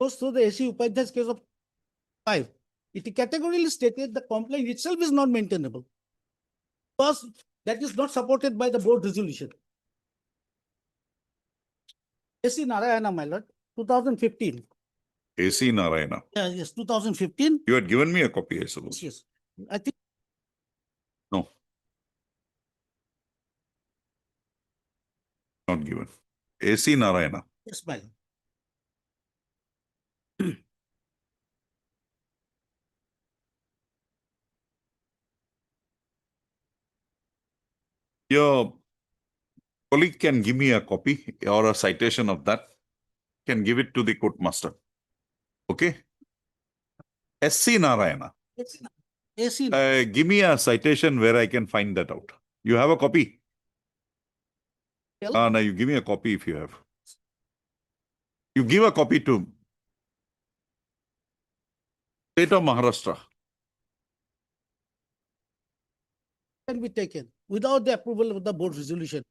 Goes through the AC Upadhyay's case of 5. It categorically stated the complaint itself is not maintainable. Because that is not supported by the board resolution. AC Narayana, my lord, 2015. AC Narayana. Yes, 2015. You had given me a copy, I suppose. Yes. I think No. Not given. AC Narayana. yes, my lord. Your colleague can give me a copy or a citation of that. Can give it to the court master. Okay? SC Narayana. AC. Give me a citation where I can find that out. You have a copy? Well- No, you give me a copy if you have. You give a copy to State of Maharashtra. Can be taken without the approval of the board resolution.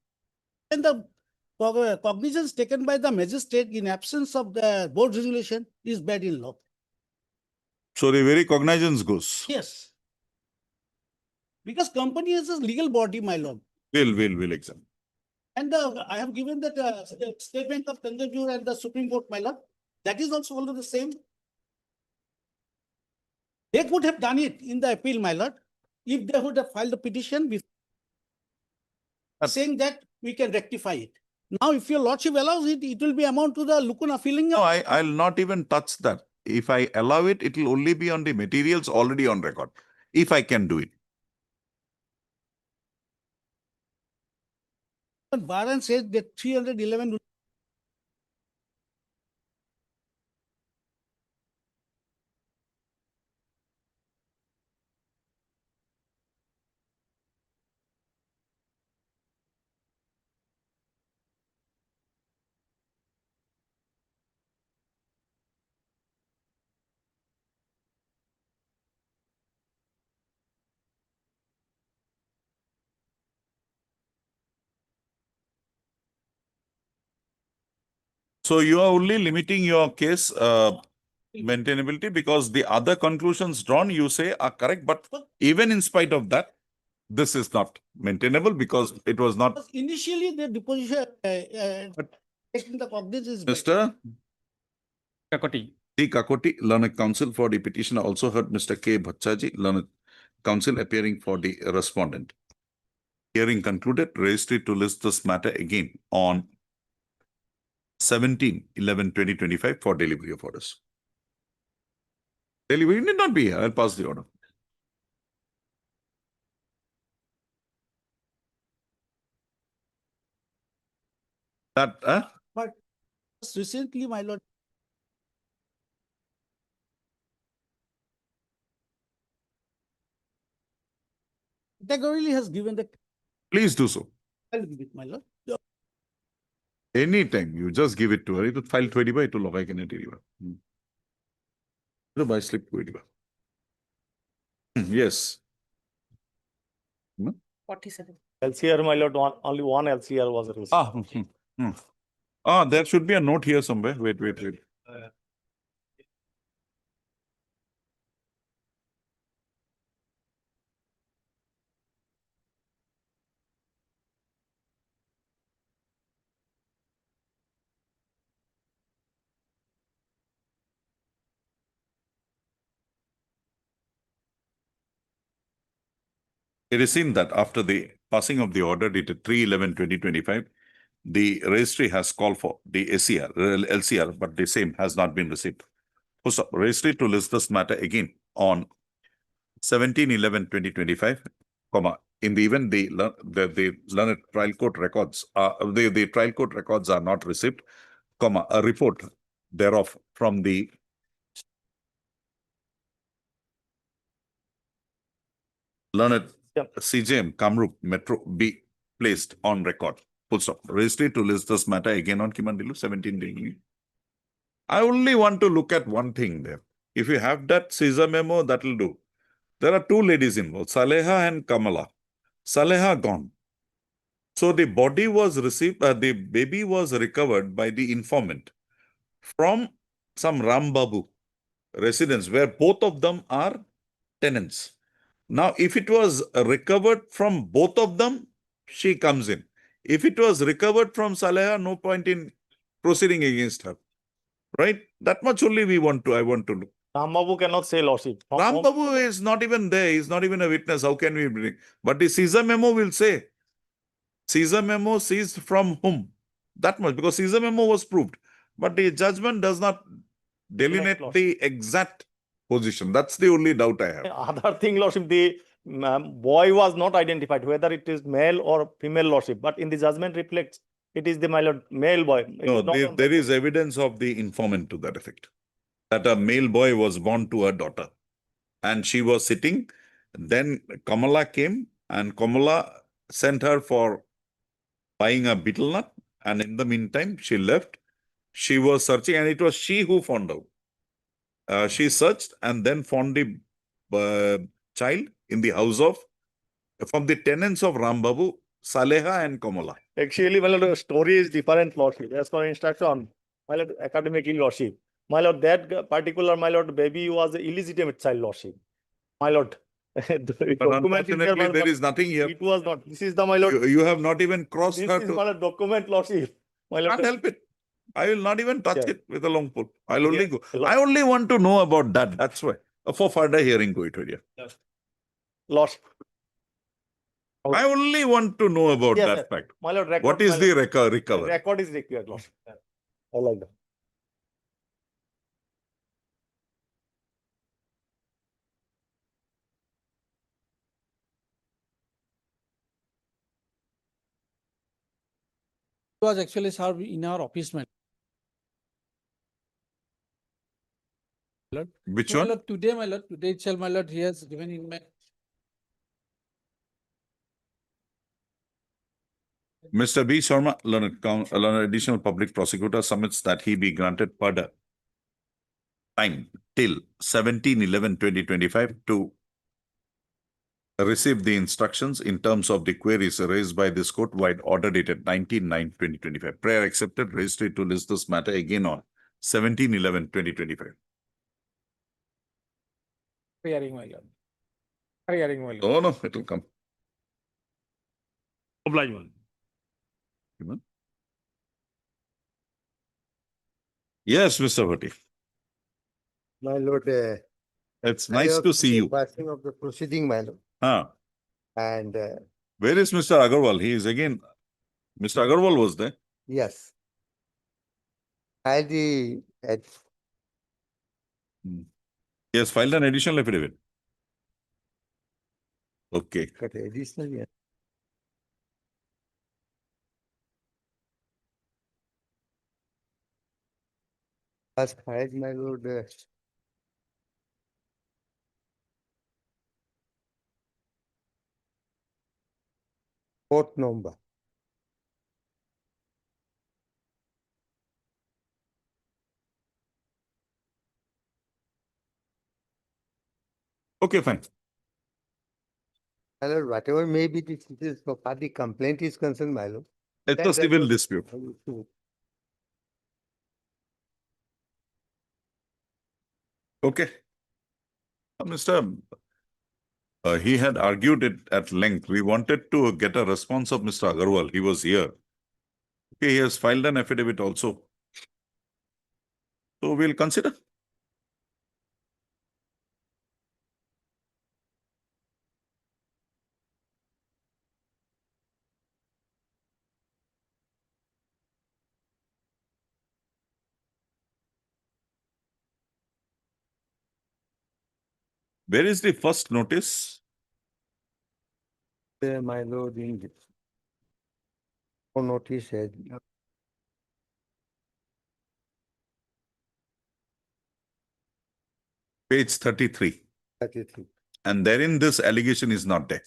And the cognizance taken by the magistrate in absence of the board resolution is bad in law. So the very cognizance goes. Yes. Because company is a legal body, my lord. We'll examine. And I have given that statement of Tanjore and the Supreme Court, my lord. That is also follow the same. They could have done it in the appeal, my lord, if they would have filed a petition before saying that we can rectify it. Now, if your lordship allows it, it will be amount to the lacuna filling No, up. I'll not even touch that. If I allow it, it will only be on the materials already on record, if I can do it. But Baran says that 311 So you are only limiting your case maintainability because the other conclusions drawn, you say, are correct. But even in spite of that, this is not maintainable because it was not. Because initially the deposition, taking the cognizance is. Mr. Kakoti. T. Kakoti, learned counsel for the petitioner, also heard Mr. K. Bhachaji, learned counsel appearing for the respondent. Hearing concluded, registry to list this matter again on 17/11/2025 for delivery of orders. Delivery need not be here. I'll pass the order. That, Just recently, my lord, categorically has given the, please do so. I'll give it, my lord. Anytime, you just give it to her. It file 20 by to log in deliver. By slip 20. Yes. 47. LCR, my lord, only one LCR was received. There should be a note here somewhere. Wait. It is seen that after the passing of the order dated 3/11/2025, the registry has called for the LCR, but the same has not been received. So, registry to list this matter again on 17/11/2025, in the event the learned trial court records the trial court records are not received, a report thereof from the learned CJM Kamrup Metro be placed on record. Full stop. Registry to list this matter again on Kimandilu 17. I only want to look at one thing there. If you have that Caesar memo, that will do. There are two ladies involved, Saleha and Kamala. Saleha gone. So the body was received, the baby was recovered by the informant from some Rambabu residence where both of them are tenants. Now, if it was recovered from both of them, she comes in. If it was recovered from Saleha, no point in proceeding against her. Right? That much only I want to look. Rambabu cannot say lordship. Rambabu is not even there. He's not even a witness. How can we bring? But the Caesar memo will say, Caesar memo seized from whom? That much, because Caesar memo was proved. But the judgment does not delineate the exact position. That's the only doubt I have. Other thing, lordship, the boy was not identified, whether it is male or female lordship. But in the judgment reflects, it is the my lord male boy. It No, is not on there is evidence of the informant to that effect. That a male boy was born to her daughter. And she was sitting. Then Kamala came and Kamala sent her for buying a betel nut. And in the meantime, she left. She was searching and it was she who found out. She searched and then found the child in the house from the tenants of Rambabu, Saleha and Kamala. Actually, my lord, the story is different, lordship. As per instruction, my lord, academically, lordship. My lord, that particular, my lord, baby was an illegitimate child, lordship. My lord. The But document is unfortunately, there, there is nothing here. It was not. This is the, my lord. You have not even crossed This her is to. my lord, document, lordship. My lord. Can't help it. I will not even touch Yeah. it with a long pole. I'll only Yeah. go. I only want to know about that. That's why. For further hearing, go it. Lordship. I only want to know about Yes, that sir. fact. My lord, record. What is my the lord, recover? record is required, lordship. I like that. Was actually served in our office, my lord. Which My one? lord, today, my lord, today itself, my lord, he has given in my. Mr. B. Sharma, learned additional public prosecutor, submits that he be granted pardon time till 17/11/2025 to receive the instructions in terms of the queries raised by this court wide order dated 19/9/2025. Prayer accepted, registry to list this matter again on 17/11/2025. Hearing, my lord. Hearing, my lord. Oh, no, it will come. Oblige, my lord. Yes, Mr. Bhatti. My lord, It's nice to see you. passing of the proceeding, my lord, Huh. and Where is Mr. Agarwal? He is again, Mr. Agarwal was there. yes. I the He has filed an additional affidavit. Okay. additional, yes. Has filed, my lord, court number. Okay, fine. My lord, whatever may be the details so far the complaint is concerned, my lord. It's a that civil was- dispute. Okay. Mr. He had argued it at length. We wanted to get a response of Mr. Agarwal. He was here. Okay, he has filed an affidavit also. So we'll consider. Where is the first notice? My lord, in the no notice had Page 33. 33. And therein this allegation is not there.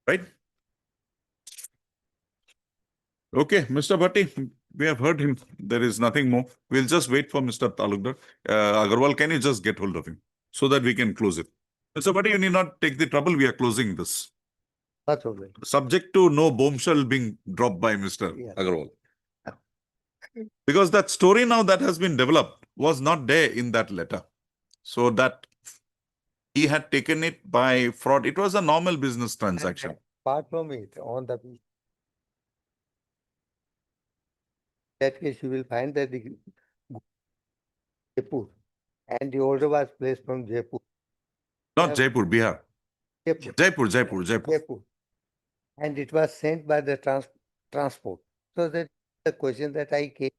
Right? Okay, Mr. Bhatti, we have heard him. There is nothing more. We'll just wait for Mr. Talukdar. Agarwal, can you just get hold of him so that we can close it? Mr. Bhatti, you need not take the trouble. We are closing this. That's all right. Subject to no bombshell being dropped by Mr. Yes. Agarwal. Because that story now that has been developed was not there in that letter. So that he had taken it by fraud. It was a normal business transaction. Apart from it, on the that case, you will find that the Jaipur and the order was placed from Jaipur. Not Yeah. Jaipur, Bihar. Jaipur. Jaipur. Jaipur. And it was sent by the transport. So that the question that I came.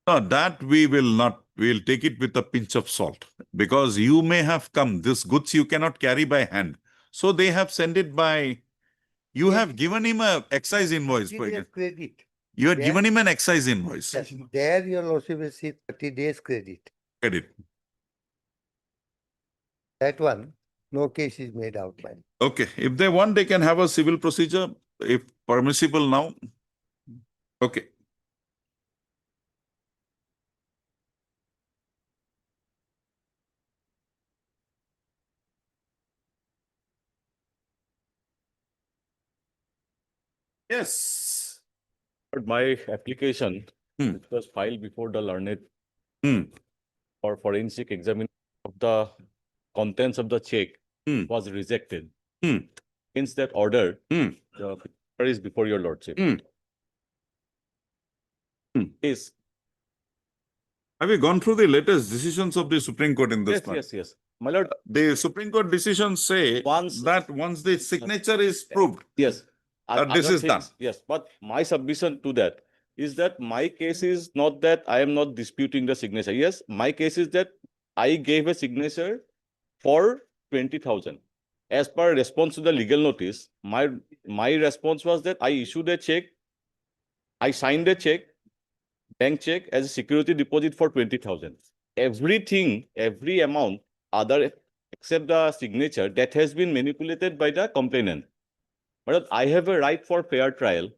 No, that we will not. We will take it with a pinch of salt because you may have come. This goods you cannot carry by hand. So they have sent it by. You Yes. have given him a excise invoice. 30 days credit. You had Yeah. given him an excise invoice. Yes, there your lordship will see 30 days credit. Credit. That one, no case is made out by. Okay. If they want, they can have a civil procedure if permissible now. Okay. Yes. But my application, Hmm. which was filed before the learned Hmm. for forensic examination of the contents of the check Hmm. was rejected. Hmm. Hence that order, Hmm. the paper is before your lordship. Hmm. Hmm. Is Have you gone through the latest decisions of the Supreme Court in this Yes, matter? yes, yes. My lord, The Supreme Court decisions say Once- that once the signature is proved, yes. this Other is done. things, yes, but my submission to that is that my case is not that I am not disputing the signature. Yes, my case is that I gave a signature for 20,000. As per response to the legal notice, my response was that I issued a check, I signed a check, bank check as a security deposit for 20,000. Everything, every amount, other except the signature, that has been manipulated by the complainant. But I have a right for fair trial.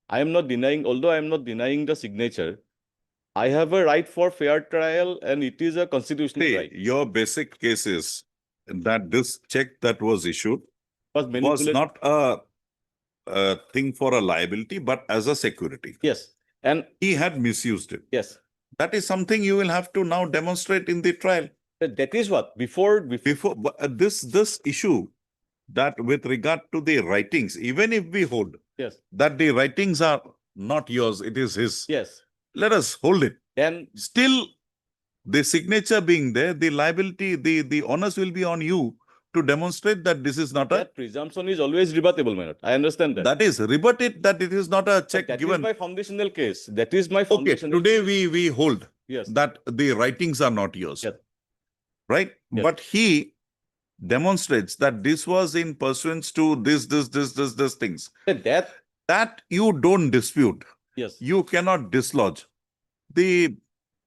I am not denying, although I am not denying the signature, I have a right for fair trial and it is a constitutional see, right. your basic case is that this check that was issued Was was manipulated. not a thing for a liability, but as a security. Yes, and He had misused it. yes, That is something you will have to now demonstrate in the trial. that is what, before, Before this issue that with regard to the writings, even if we hold yes, that the writings are not yours, it is his. yes, Let us hold it. then Still, the signature being there, the liability, the onus will be on you to demonstrate that this is not a, that presumption is always rebuttable, my lord. I understand that. that is rebut it, that it is not a But check that is given. my foundational case. That is my Okay, foundational. today we hold Yes, that the writings are not yours. Yes. Right? Yes. But he demonstrates that this was in pursuance to this things. that, That you don't dispute. yes. You cannot dislodge. The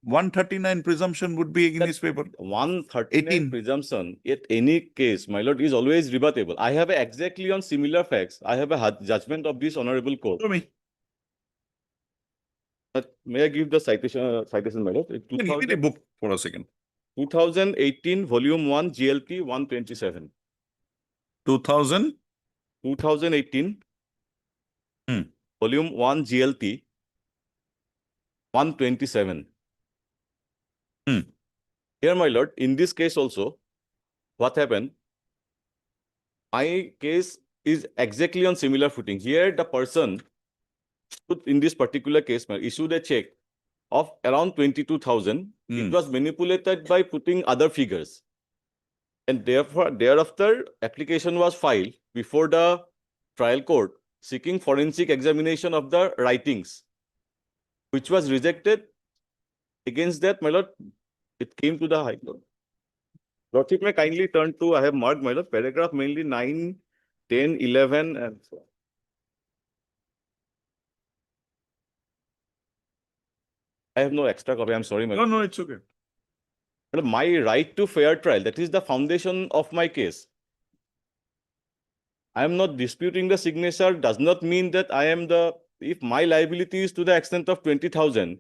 139 presumption would be in That- his favor. 139 18. presumption at any case, my lord, is always rebuttable. I have exactly on similar facts. I have a judgment of this honorable court. Show me. May I give the citation, my lord? Give me the book for a second. 2018, volume 1, GLT 127. 2000. 2018, Hmm. volume 1, GLT 127. Hmm. Here, my lord, in this case also, what happened? My case is exactly on similar footing. Here, the person in this particular case issued a check of around 22,000. It Hmm. was manipulated by putting other figures. And therefore, thereafter, application was filed before the trial court seeking forensic examination of the writings, which was rejected. Against that, my lord, it came to the High Court. Lordship may kindly turn to, I have marked, my lord, paragraph mainly 9, 10, 11, and so on. I have no extra copy. I'm sorry, my No, lord. no, it's okay. But my right to fair trial, that is the foundation of my case. I am not disputing the signature, does not mean that I am the, if my liability is to the extent of 20,000,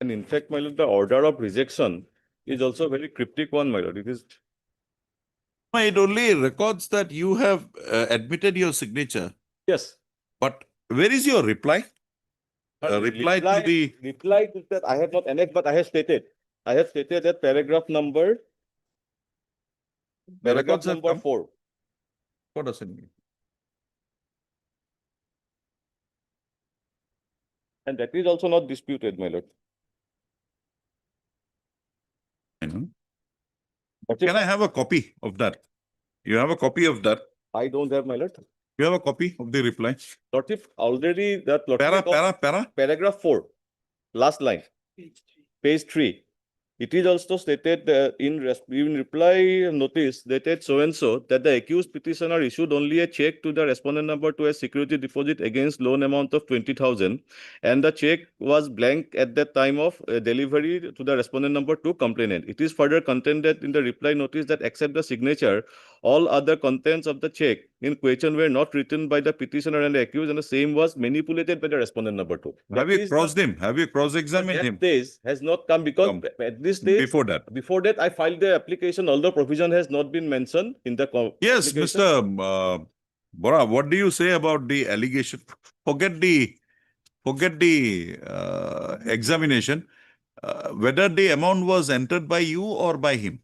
and in fact, my lord, the order of rejection is also a very cryptic one, my lord. It is, It only records that you have admitted your signature, yes, but where is your reply? reply to the, Reply to that, I have not annexed, but I have stated that paragraph number records have come. 4. What does it mean? And that is also not disputed, my lord. Can I have a copy of that? You have a copy of that? I don't have, my lord. You have a copy of the reply? Lordship, already that Para. paragraph 4, last line, page 3. It is also stated in reply notice dated so and so that the accused petitioner issued only a check to the respondent number to a security deposit against loan amount of 20,000, and the check was blank at the time of delivery to the respondent number 2 complainant. It is further contended in the reply notice that except the signature, all other contents of the check in question were not written by the petitioner and the accused, and the same was manipulated by the respondent number 2. Have you crossed him? Have you cross-examined him? That has not come because at this stage, Before that? before that, I filed the application, although provision has not been mentioned in the Yes, application. Mr. Bora, what do you say about the allegation? Forget the examination. Whether the amount was entered by you or by him?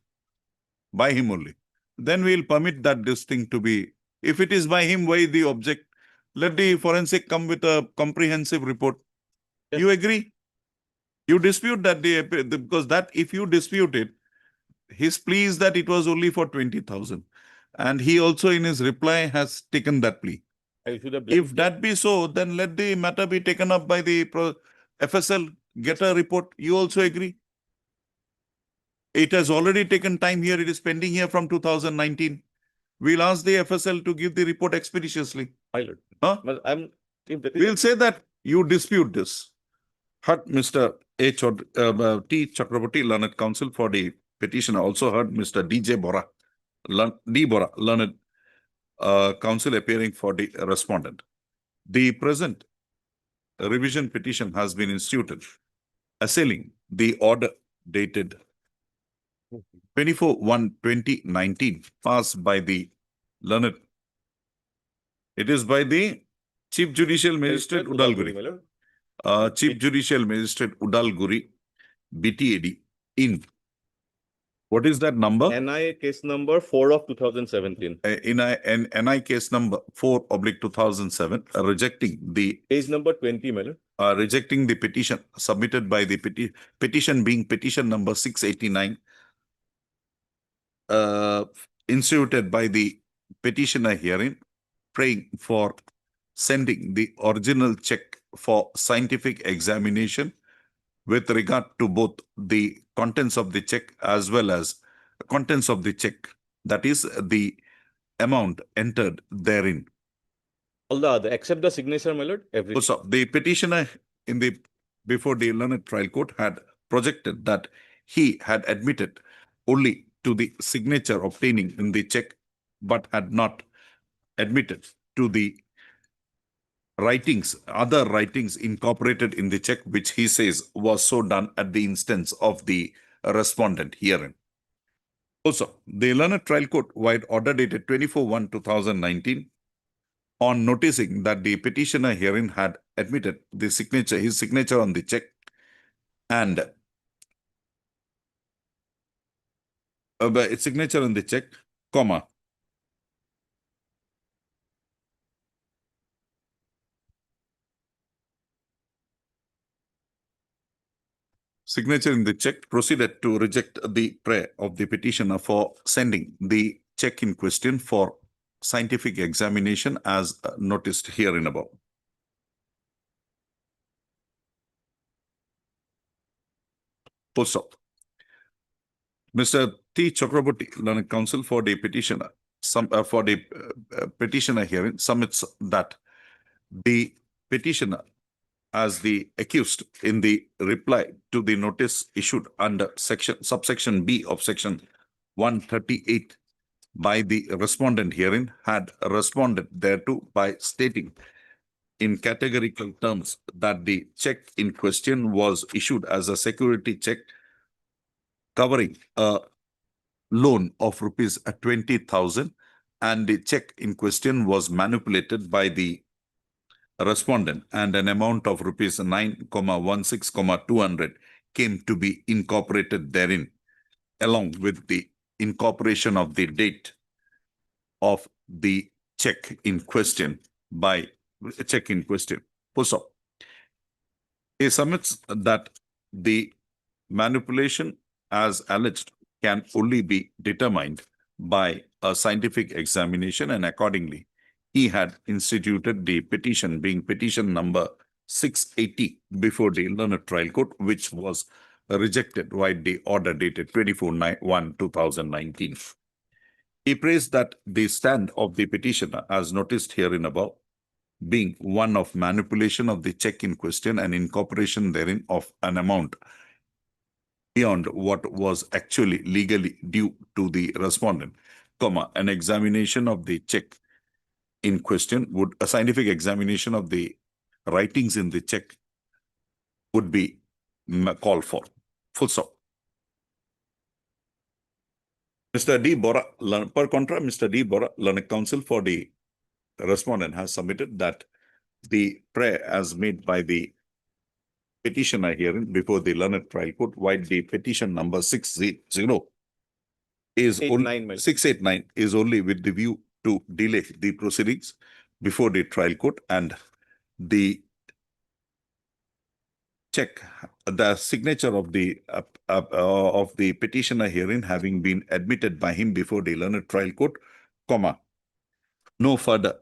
By him only. Then we'll permit that this thing to be. If it is by him, why the object? Let the forensic come with a comprehensive report. Yes. You agree? You dispute that because that if you dispute it, his plea is that it was only for 20,000. And he also in his reply has taken that plea. I should have If that be so, then let the matter be taken up by the FSL, get a report. You also agree? It has already taken time here. It is pending here from 2019. We'll ask the FSL to give the report expeditiously. pilot. Huh? But if that is We'll say that you dispute this. Heard Mr. T. Chakraborty, learned counsel for the petitioner. Also heard Mr. D. Bora, learned counsel appearing for the respondent. The present revision petition has been instituted, assailing the order dated 24/1/2019, passed by the learned. It is by the Chief Judicial Magistrate Udalguri. my lord. Chief Judicial Magistrate Udalguri, BTAD, in. What is that number? NI case number 4 of 2017. In NI case number 4/2007, rejecting the Page number 20, my lord. rejecting the petition submitted by the petition being petition number 689, instituted by the petitioner herein, praying for sending the original check for scientific examination with regard to both the contents of the check as well as contents of the check, that is the amount entered therein. All the other, except the signature, my lord, everything. Also, the petitioner before the learned trial court had projected that he had admitted only to the signature obtaining in the check, but had not admitted to the writings, other writings incorporated in the check, which he says was so done at the instance of the respondent herein. Also, the learned trial court, while order dated 24/1/2019, on noticing that the petitioner herein had admitted the signature, his signature on the check, and its signature on the check, comma, signature in the check, proceeded to reject the prayer of the petitioner for sending the check in question for scientific examination as noticed herein above. Full stop. Mr. T. Chakraborty, learned counsel for the petitioner, petitioner herein submits that the petitioner, as the accused in the reply to the notice issued under subsection B of section 138 by the respondent herein, had responded thereto by stating in categorical terms that the check in question was issued as a security check covering a loan of rupees 20,000, and the check in question was manipulated by the respondent and an amount of rupees 9,16,200 came to be incorporated therein, along with the incorporation of the date of the check in question Full stop. He submits that the manipulation as alleged can only be determined by a scientific examination, and accordingly, he had instituted the petition, being petition number 680 before the learned trial court, which was rejected by the order dated 24/1/2019. He praised that the stand of the petitioner, as noticed herein above, being one of manipulation of the check in question and incorporation therein of an amount beyond what was actually legally due to the respondent, an examination of the check in question would, a scientific examination of the writings in the check would be called for. Full stop. Mr. D. Bora, per contra, Mr. D. Bora, learned counsel for the respondent, has submitted that the prayer as made by the petitioner herein before the learned trial court, while the petition number 680 is only 689 is only with the view to delay the proceedings before the trial court, and the check, the signature of the petitioner herein having been admitted by him before the learned trial court, no further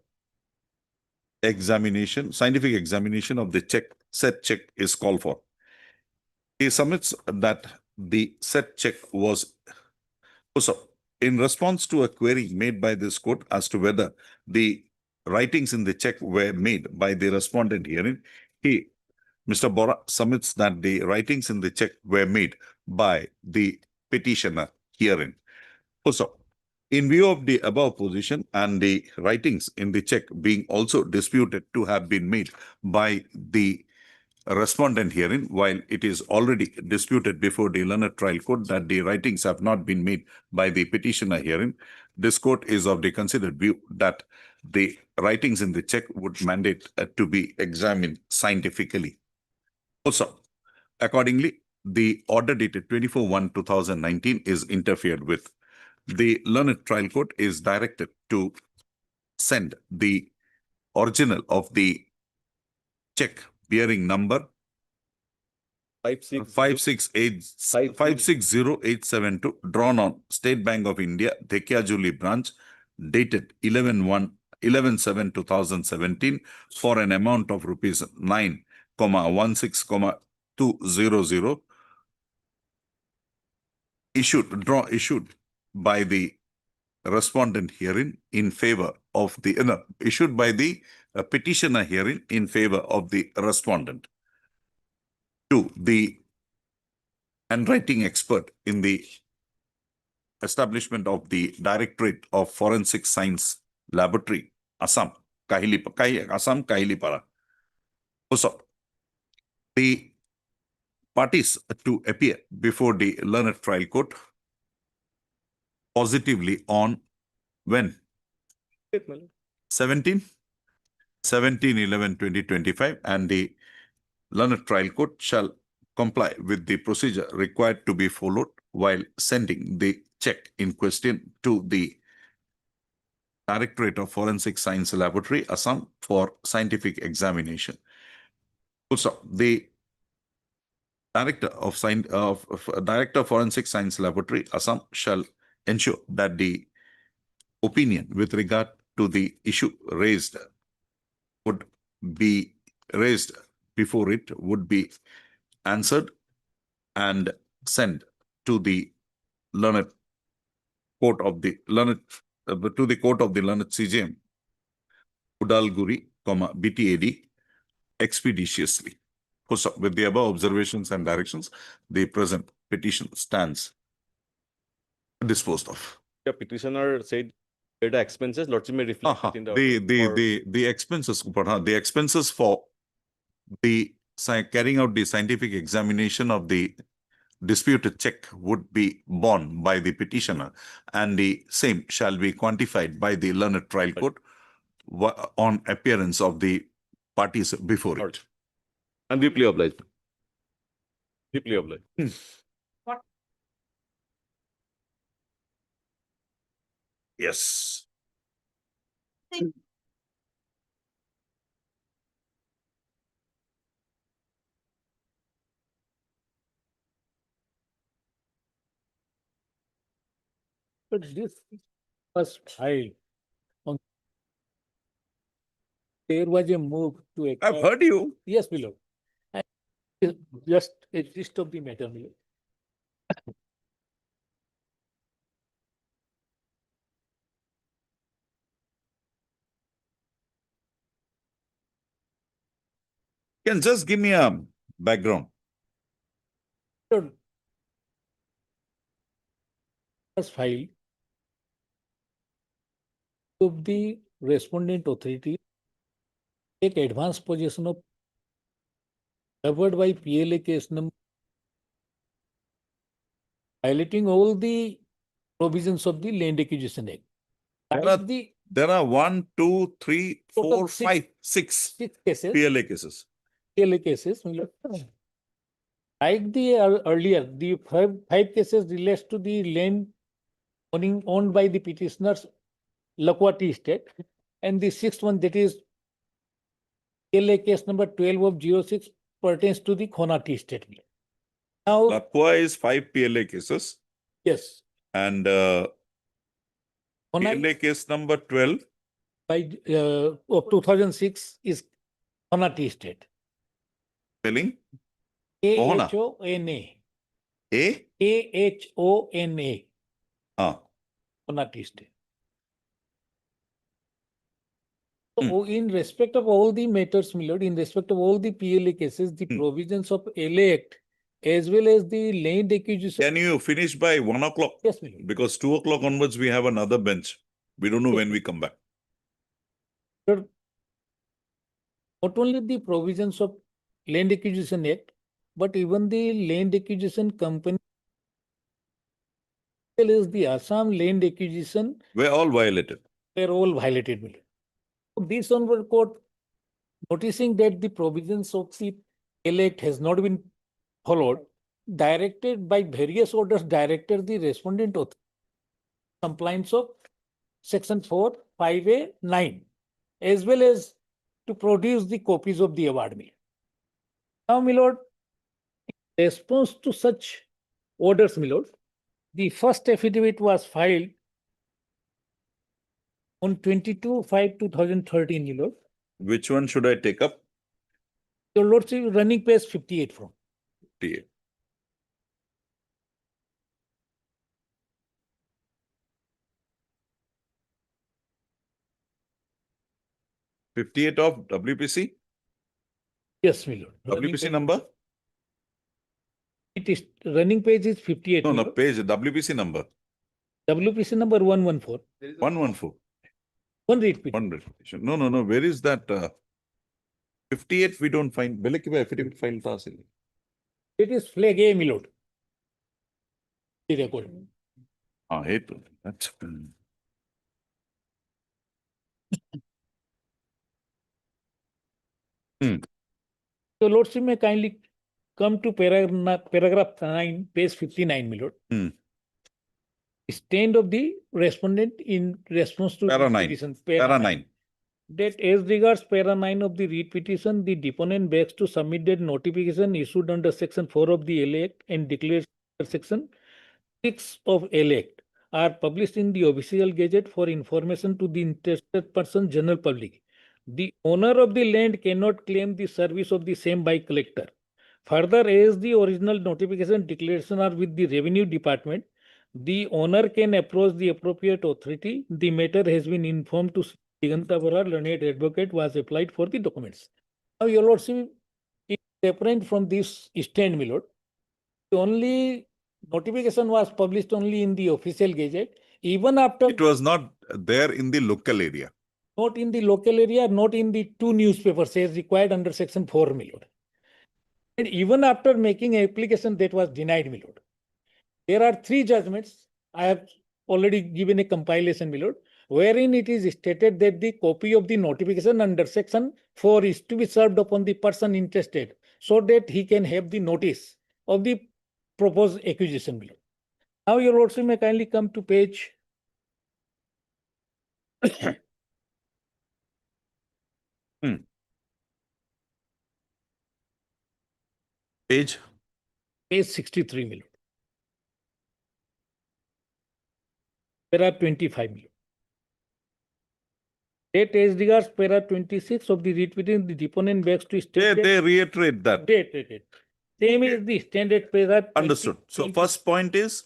examination, scientific examination of the check, said check is called for. He submits that the said check was also in response to a query made by this court as to whether the writings in the check were made by the respondent herein. Mr. Bora submits that the writings in the check were made by the petitioner herein. Also, in view of the above position and the writings in the check being also disputed to have been made by the respondent herein, while it is already disputed before the learned trial court that the writings have not been made by the petitioner herein, this court is of the considered view that the writings in the check would mandate to be examined scientifically. Also, accordingly, the order dated 24/1/2019 is interfered with. The learned trial court is directed to send the original of the check bearing number 560,872 drawn on State Bank of India, Dekiajuli branch, dated 11/7/2017 for an amount of rupees 9,16,200 issued by the respondent herein in favor of the issued by the petitioner herein in favor of the respondent to the handwriting expert in the establishment of the Directorate of Forensic Science Laboratory, Assam, Kahilipara. Also, the parties to appear before the learned trial court positively on when? 17/11/2025, and the learned trial court shall comply with the procedure required to be followed while sending the check in question to the Directorate of Forensic Science Laboratory, Assam, for scientific examination. Also, the Director of Forensic Science Laboratory, Assam, shall ensure that the opinion with regard to the issue raised would be raised before it would be answered and sent to the learned court of the learned CJM, Udalguri, BTAD, expeditiously. With the above observations and directions, the present petition stands disposed of. The petitioner said the expenses, lordship may reflect it in the expenses, the expenses for the carrying out the scientific examination of the disputed check would be borne by the petitioner, and the same shall be quantified by the learned trial court on appearance of the parties before it. I'm deeply obliged. Deeply obliged. Yes. But this was filed on. There was a move to. I've acquire- heard you. Yes, my lord. And just a gist of the matter, my lord. Can just give me a background. Lord, was filed of the respondent authority take advance possession of covered by PLA case number violating all the provisions of the Land Acquisition Act. There Like are- the There are 1, 2, 3, Total 4, six. 5, 6 six cases. PLA cases. PLA cases. my lord. Like the earlier, the five cases relates to the land owned by the petitioners, Lakwati estate, and the sixth one, that is PLA case number 12 of 06 pertains to the Khonati estate. Now, Lakwa is 5 PLA cases yes, and Khona PLA case number 12. by of 2006 is Khonati estate. Spelling Khona. Khona. A. Khona. Ah, Khonati estate. So, in respect of all the matters, my lord, in respect of all the PLA cases, the provisions of LA Act as well as the land acquisition. can you finish by 1 o'clock? Yes, my lord. Because 2 o'clock onwards, we have another bench. We don't know when we come back. Sir, not only the provisions of Land Acquisition Act, but even the Land Acquisition Company as well as the Assam Land Acquisition We're all violated. were all violated. my lord. So this honorable court, noticing that the provisions of the LA Act has not been followed, directed by various orders, directed the respondent authority compliance of section 4, 5A, 9, as well as to produce the copies of the award. my lord. Now, my lord, in response to such orders, my lord, the first affidavit was filed on 22/5/2013, my lord. Which one should I take up? Your lordship, running page 58 from. TA. '58 of WPC? Yes, my lord. Running WPC page- number? It is, running page is 58. No, my no, lord. page, WPC number. WPC number 114. 114. One repeat. One repetition. No, no, no. Where is that? 58 we don't find. Bele ki bhai affidavit file tha asili. It is flag A, my lord. The record. Ah, hey, to. That's. Your lordship may kindly come to paragraph 9, page 59, my lord. Hmm. Stand of the respondent in response to Para this 9. petition. Para 9. That as regards para 9 of the read petition, the deponent begs to submit that notification issued under section 4 of the LA Act and declared under section 6 of LA Act are published in the official gazette for information to the interested person, general public. The owner of the land cannot claim the service of the same by collector. Further, as the original notification declaration are with the revenue department, the owner can approach the appropriate authority. The matter has been informed to Diganta Bora, learned advocate, was applied for the documents. Now, your lordship, it is apparent from this stand, my lord, the only notification was published only in the official gazette, even after It was not there in the local area. not in the local area, not in the two newspapers as required under section 4, my lord. And even after making application, that was denied, my lord. There are 3 judgments. I have already given a compilation, my lord. wherein it is stated that the copy of the notification under section 4 is to be served upon the person interested so that he can have the notice of the proposed acquisition below. Now your lordship may kindly come to page Page, page 63 million. There are 25 million. Date as regards para 26 of the writ petition, the deponent begs to state that they reiterate that. date. Same is the standard para. 20 Understood. So 20 first point is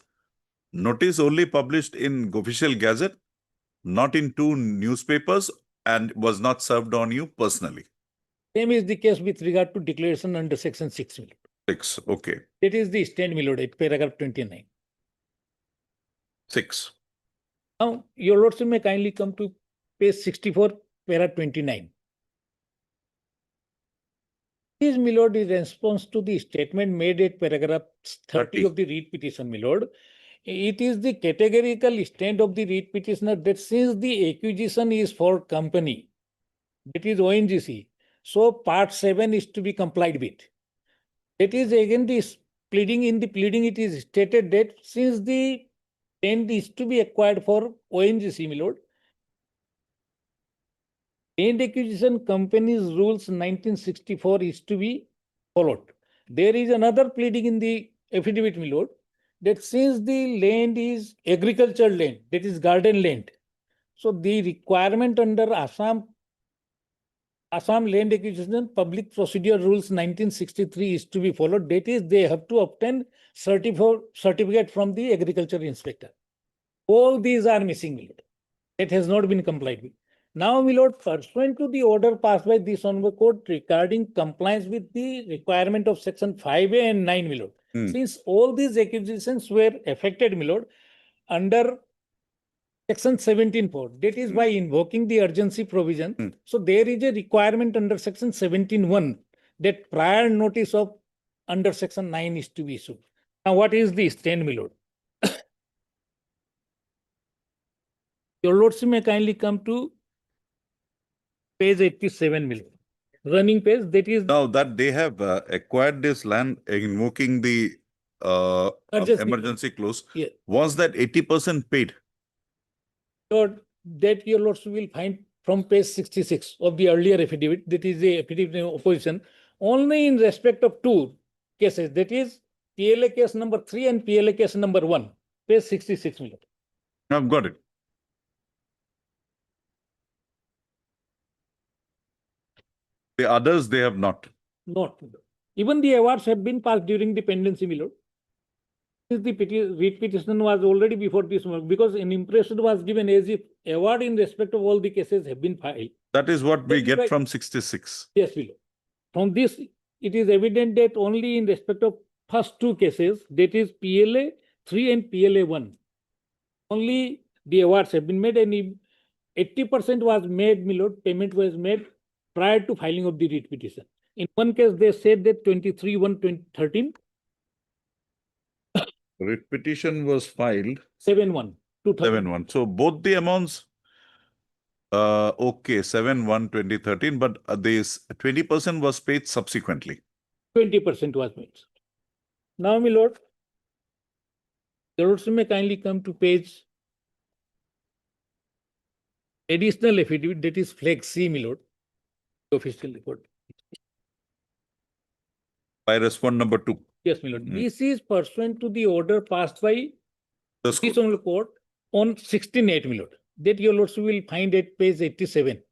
notice only published in official gazette, not in two newspapers, and was not served on you personally. Same is the case with regard to declaration under section 6 million. 6. Okay. That is the stand million at paragraph 29. 6. Now, your lordship may kindly come to page 64, para 29. This, my lord, is response to the statement made at paragraph 30 of the writ petition, my lord. It is the categorical stand of the writ petitioner that since the acquisition is for company, that is ONGC, so part 7 is to be complied with. That is again this pleading, in the pleading it is stated that since the land is to be acquired for ONGC, my lord, Land Acquisition Companies Rules 1964 is to be followed. There is another pleading in the affidavit, my lord, that since the land is agricultural land, that is garden land, so the requirement under Assam Land Acquisition Public Procedure Rules 1963 is to be followed. That is, they have to obtain certificate from the agriculture inspector. All these are missing, my lord. That has not been complied with. Now, my lord, pursuant to the order passed by this honorable court regarding compliance with the requirement of section 5A and 9, my lord, since all these acquisitions were affected, my lord, under section 17.4, that is by invoking the urgency provision. So there is a requirement under section 17.1 that prior notice of under section 9 is to be issued. Now, what is the stand, my lord? Your lordship may kindly come to page 87, my lord. Running page, that is Now that they have acquired this land invoking the emergency clause, Yeah. was that 80% paid? Lord, that your lordship will find from page 66 of the earlier affidavit, that is the affidavit in opposition, only in respect of two cases, that is PLA case number 3 and PLA case number 1, page 66, my lord. I've got it. The others, they have not. Not. Even the awards have been passed during the pendency, my lord. Since the writ petition was already before this, because an impression was given as if award in respect of all the cases have been filed. That is what we That is get why- from 66. Yes, my lord. From this, it is evident that only in respect of first two cases, that is PLA 3 and PLA 1, only the awards have been made, and if 80% was made, my lord, payment was made prior to filing of the writ petition. In one case, they said that 23/1/2013, Writ petition was filed 7/1, 2013. 7/1. So both the amounts, okay, 7/1/2013, but this 20% was paid subsequently. 20% was made. Now, my lord, the lordship may kindly come to page additional affidavit, that is flag C, my lord, official report. By respond number 2. Yes, my lord. This is pursuant to the order passed by The this school, honorable court on 16/8, my lord. That your lordship will find at page 87.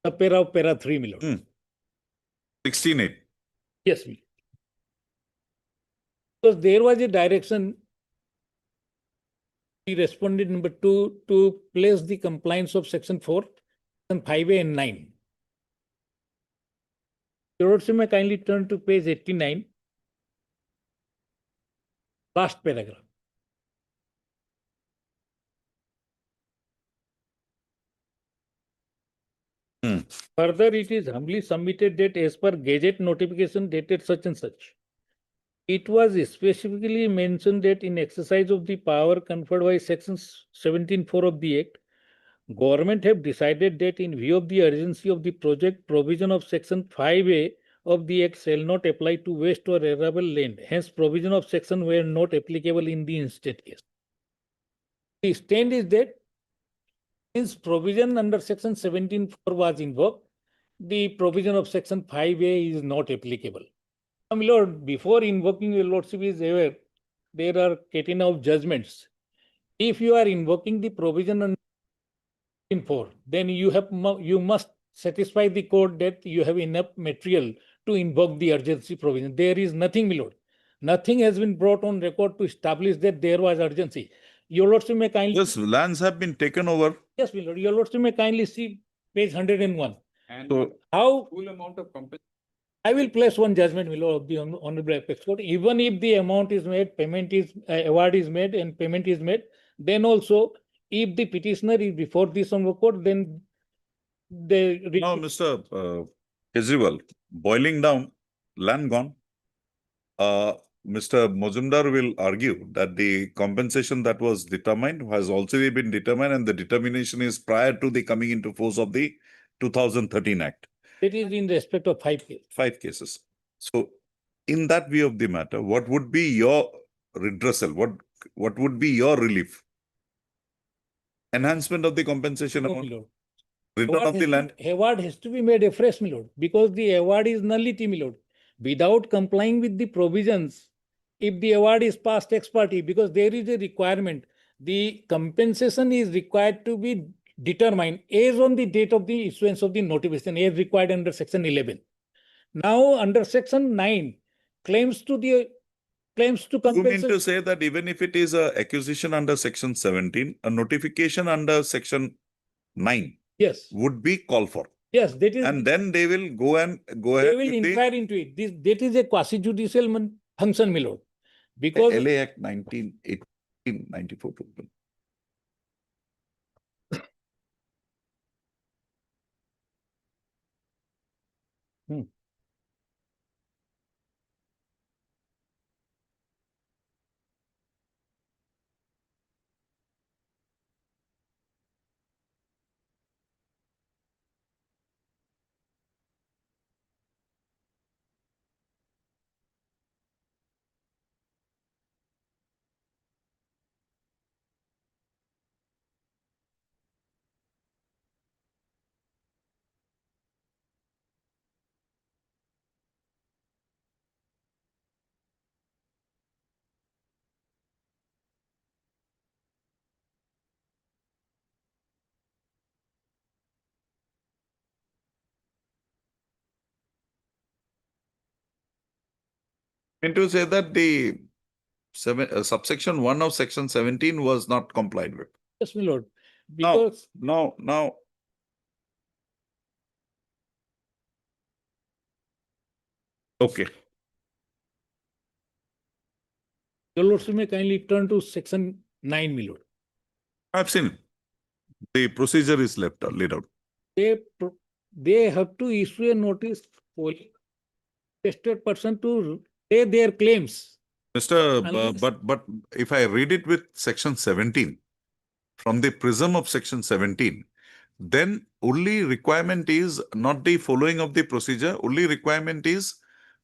The para 3, my lord. 16/8. Yes, my lord. Because there was a direction, the respondent number 2 to place the compliance of section 4, section 5A and 9. Your lordship may kindly turn to page 89, last paragraph. Further, it is humbly submitted that as per Gazette notification dated such and such, It was specifically mentioned that in exercise of the power conferred by section 17(4) of the Act, government have decided that in view of the urgency of the project, provision of section 5A of the Act shall not apply to waste or arable land. Hence, provision of section were not applicable in the instant case. The stand is that since provision under section 17(4) was invoked, the provision of section 5A is not applicable. My lord, before invoking your lordship is aware, there are catena of judgments. If you are invoking the provision under 4, then you must satisfy the court that you have enough material to invoke the urgency provision. There is nothing, my lord. Nothing has been brought on record to establish that there was urgency. Your lordship may kindly. Yes, lands have been taken over. Yes, my lord. Your lordship may kindly see page 101. And So How full amount of compensation. I will place one judgment, my lord, of the Honorable Apex Court. Even if the amount is made, payment is, award is made and payment is made, then also if the petitioner is before this Honorable Court, then the. now, Mr. Kejriwal, boiling down, land gone. Mr. Mozumdar will argue that the compensation that was determined has also been determined, and the determination is prior to the coming into force of the 2013 Act. It is in respect of 5 cases. 5 cases. So, in that view of the matter, what would be your redressal? What would be your relief? Enhancement of the compensation No, my amount, lord. return Award of the has to- land. Award has to be made afresh, my lord, because the award is nullity, my lord. Without complying with the provisions, if the award is past ex parte, because there is a requirement, the compensation is required to be determined as on the date of the issuance of the notification, as required under section 11. Now, under section 9, claims to You mean to compensation. say that even if it is a acquisition under section 17, a notification under section 9 Yes, would be called for? yes, that is. And then they will go ahead They will with the inquire into it. That is a quasi judicial function, my lord. Because LA Act 1994. Mean to say that the subsection 1 of section 17 was not complied with. yes, my lord, Now, because now. Okay, your lordship may kindly turn to section 9, my lord. I've seen it. The procedure is laid out. They have to issue a notice for tested person to pay their claims. Mr. Unless- But if I read it with section 17, from the prism of section 17, then only requirement is not the following of the procedure. Only requirement is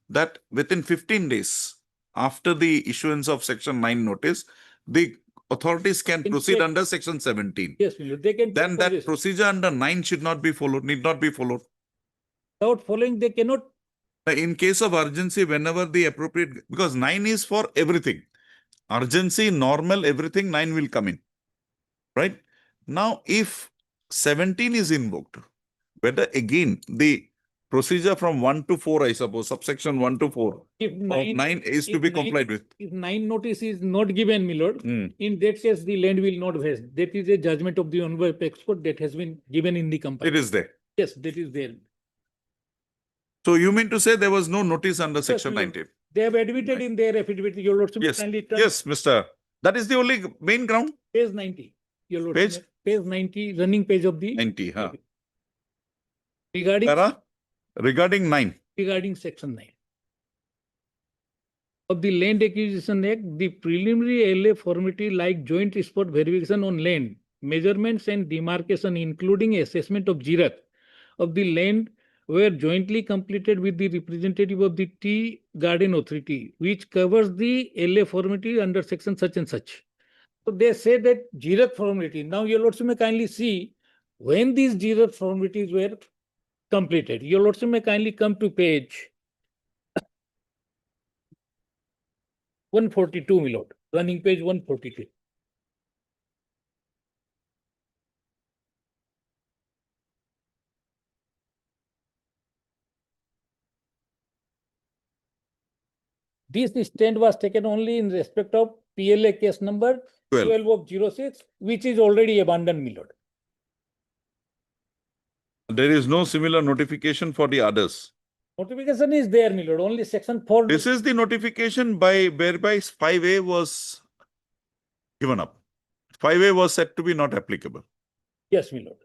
that within 15 days after the issuance of section 9 notice, the authorities can In proceed fact- under section 17. Yes, my lord, they can. Then take that possession. procedure under 9 should not be followed, need not be followed. Without following, they cannot. In case of urgency, whenever the appropriate, because 9 is for everything. Urgency, normal, everything, 9 will come in. Right? Now, if 17 is invoked, whether again the procedure from 1 to 4, I suppose, subsection 1 to 4 If of 9, 9 is to if be 9 complied with. if 9 notice is not given, my lord, Hmm. in that case, the land will not vest. That is a judgment of the Honorable Apex Court that has been given in the It complaint. is there. Yes, that is there. So you mean to say there was no notice under section my lord. 19? They have admitted in their affidavit, your lordship. Yes, kindly turn yes, Mr. That is the only main ground. Page 90. Your lordship, page 90, running page of the. 90, huh? Regarding, Para? Regarding 9. regarding section 9. of the Land Acquisition Act, the preliminary LA formality like joint spot verification on land, measurements and demarcation, including assessment of GIRAC of the land were jointly completed with the representative of the Tea Garden Authority, which covers the LA formality under section such and such. So they say that GIRAC formality. Now, your lordship may kindly see when these GIRAC formalities were completed. Your lordship may kindly come to page 142, my lord, running page 142. This stand was taken only in respect of PLA case number 12 of 06, which is already abandoned, my lord. There is no similar notification for the others. Notification is there, my lord, only section 4. This is the notification whereby 5A was given up. 5A was said to be not applicable. Yes, my lord.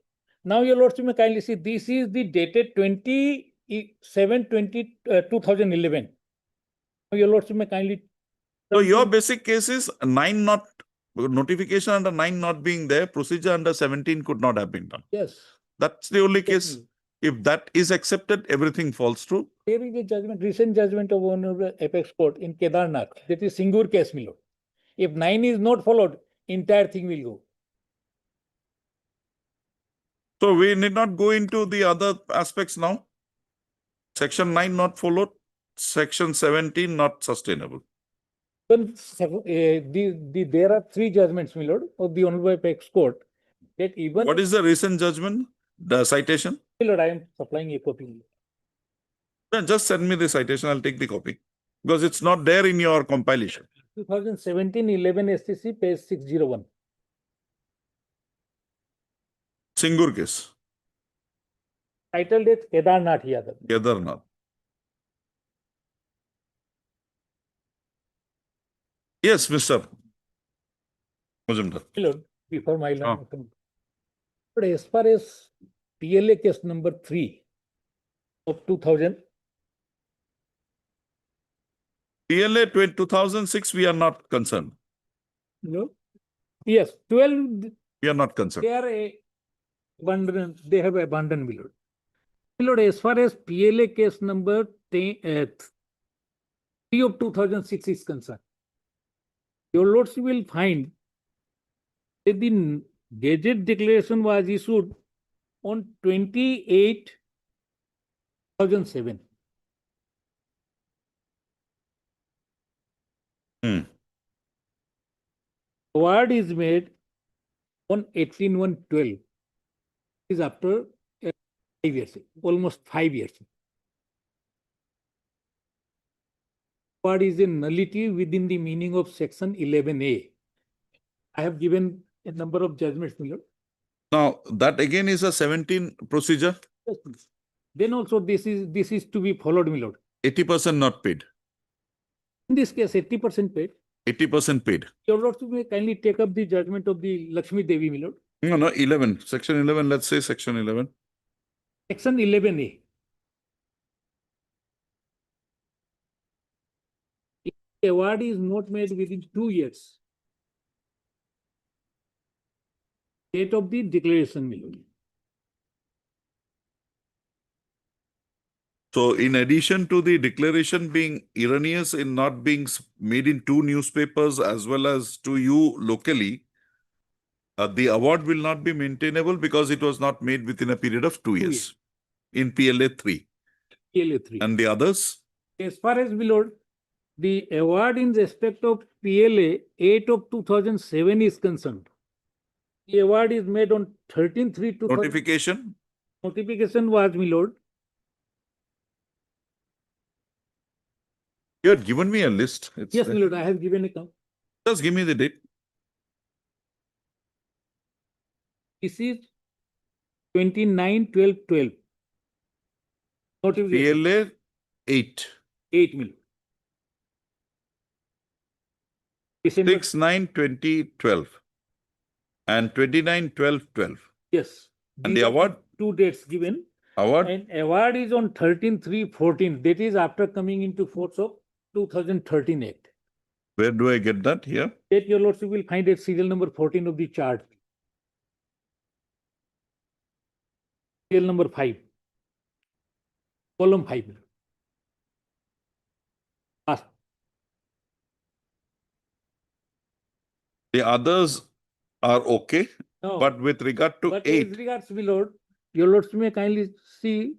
Now, your lordship may kindly see, this is the dated 2011. Now, your lordship may kindly. So your basic case is notification under 9 not being there, procedure under 17 could not have been done. Yes. That's the only case. If that is accepted, everything falls through. There is a judgment, recent judgment of Honorable Apex Court in Kedarnath. That is Singur case, my lord. If 9 is not followed, entire thing will go. So we need not go into the other aspects now. Section 9 not followed, section 17 not sustainable. Then, there are 3 judgments, my lord, of the Honorable Apex Court. That even. What is the recent judgment? The citation? My lord, I am supplying a copy. Then just send me the citation, I'll take the copy. Because it's not there in your compilation. 2017-11 SCC, page 601. Singur case, Titled as Kedarnath Yadav. Kedarnath. Yes, Mr. Mujumdar. My lord, before my line. But as far as PLA case number 3 of 2000, PLA 2006, we are not concerned. no? Yes, 12, We are not concerned. they are abandoned, they have abandoned, my lord. My lord, as far as PLA case number 3 of 2006 is concerned, your lords will find that the Gazette declaration was issued on 28/2007. Award is made on 18/1/12. Is after 5 years, almost 5 years. Award is a nullity within the meaning of section 11A. I have given a number of judgments, my lord. Now, that again is a 17 procedure, Yes, please. Then also this is to be followed, my lord. 80% not paid, In this case, 80% paid. 80% paid. Your lordship may kindly take up the judgment of the Lakshmi Devi, my lord. No, 11, section 11, let's say section 11. Section 11A. If the award is not made within 2 years. Date of the declaration, my lord. So in addition to the declaration being erroneous in not being made in 2 newspapers as well as to you locally, the award will not be maintainable because it was not made within a period of 2 years in PLA 3. PLA 3. And the others? As far as, my lord, the award in respect of PLA 8 of 2007 is concerned, the award is made on 13/3/2000. Notification? Notification was, my lord. You had given me a list. It's Yes, there. my lord, I have given a count. Just give me the date. This is 29/12/12. Notification, PLA 8. 8 mil. December, 6/9/2012 and 29/12/12. yes. And These the are award? 2 dates given. Award? And award is on 13/3/14. That is after coming into force of 2013 Act. Where do I get that here? That your lordship will find at serial number 14 of the chart. Serial number 5. Column 5. Last. The others are okay, No, but with regard to but as 8, regards my lord, your lords may kindly see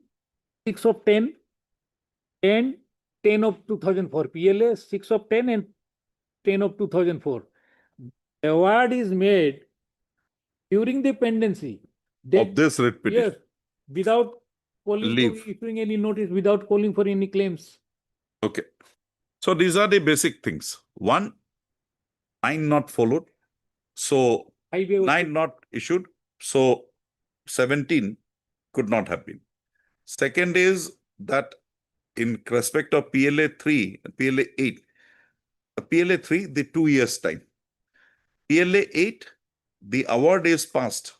6 of 10 and 10 of 2004. PLA 6 of 10 and 10 of 2004. The award is made during the pendency. of this writ petition. Yes, without calling for Leave. issuing any notice, without calling for any claims. Okay. So these are the basic things. 1, 9 not followed. So Highway was 9 not issued. So 17 could not have been. Second is that in respect of PLA 3, PLA 8, PLA 3, the 2 years time. PLA 8, the award is passed.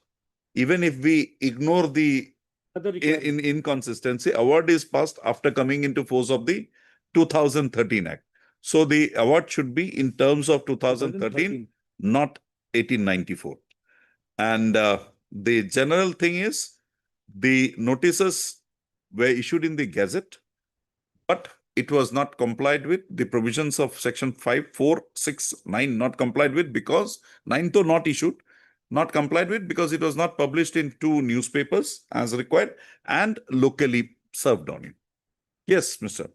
Even if we ignore the other requirements. in inconsistency, award is passed after coming into force of the 2013 Act. So the award should be in terms of 2013, not 1894. And the general thing is the notices were issued in the Gazette, but it was not complied with. The provisions of section 5, 4, 6, 9 not complied with because 9 though not issued, not complied with because it was not published in 2 newspapers as required and locally served on it. Yes, Mr.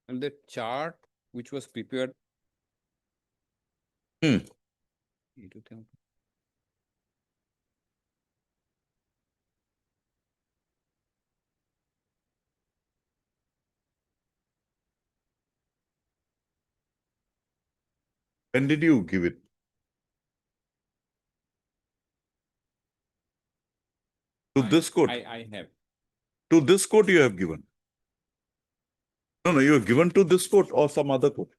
And the chart which was prepared. Hmm. When did you give it? To this court? I have. To this court you have given? No, you have given to this court or some other court?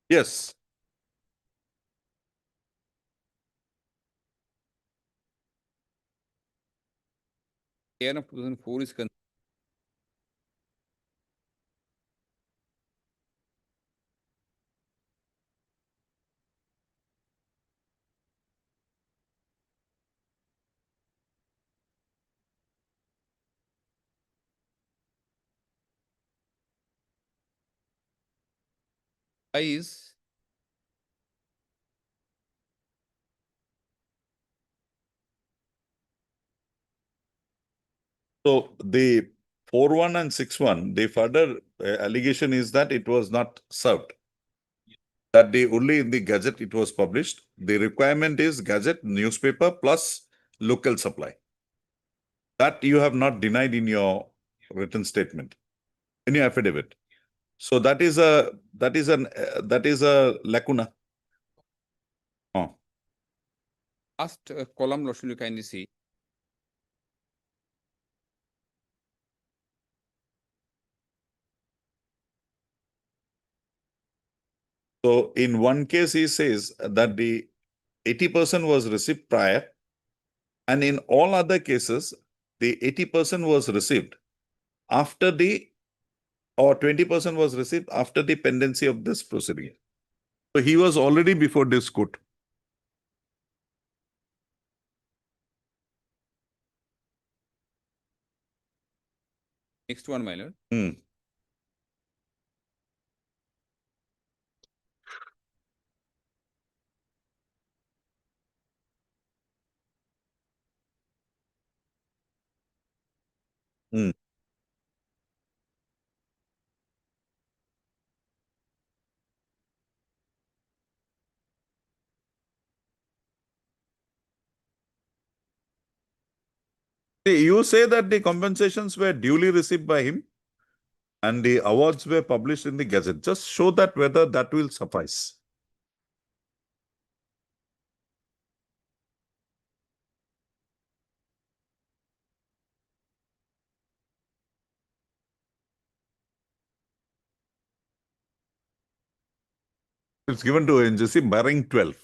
Yes. Year of 2004 is is So the 4-1 and 6-1, the further allegation is that it was not served. That day only in the Gazette it was published. The requirement is Gazette, newspaper plus local supply. That you have not denied in your written statement, in your affidavit. So that is a lacuna. Oh. last column, Lord, should you kindly see. So in one case, he says that the 80% was received prior, and in all other cases, the 80% was received after the, or 20% was received after the pendency of this proceeding. So he was already before this court. Next one, my lord. Hmm. Hmm. You say that the compensations were duly received by him and the awards were published in the Gazette. Just show that whether that will suffice. It's given to NGC barring 12.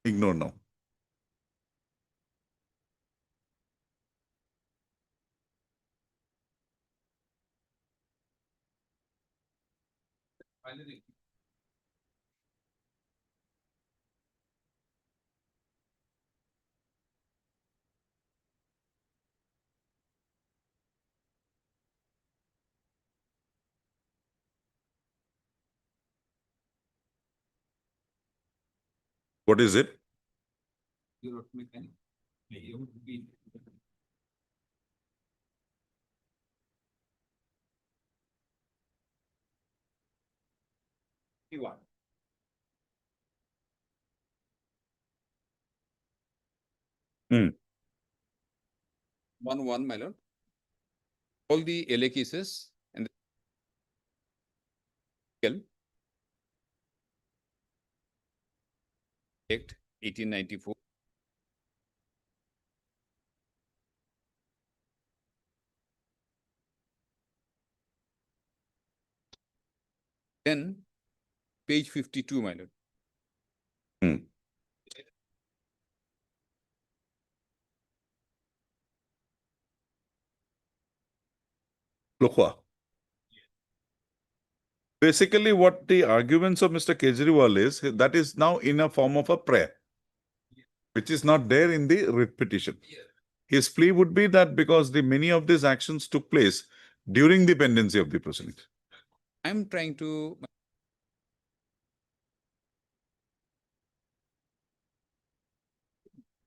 Ignore now. What is it? Hmm. 1-1, my lord. All the LA cases and the Act 1894. Then page 52, my lord. Hmm. Lokwa. Basically, what the arguments of Mr. Kejriwal is, that is now in a form of a prayer, which is not there in the writ petition. His plea would be that because the many of these actions took place during the pendency of the proceedings. I'm trying to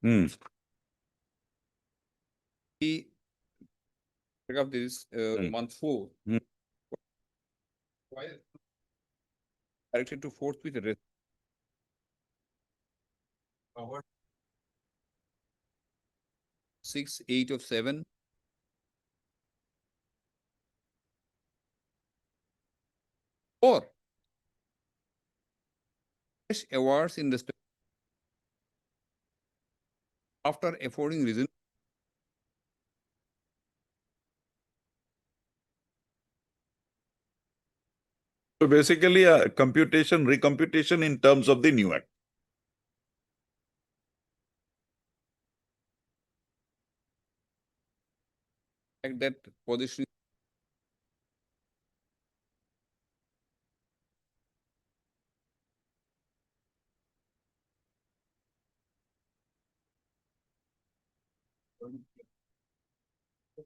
Hmm. be of this month 4. Hmm. Why directed to forthwith arrest. Power 6, 8 of 7. Or fresh awards in respect after affording reason So basically, a computation, recomputation in terms of the new act. that position. So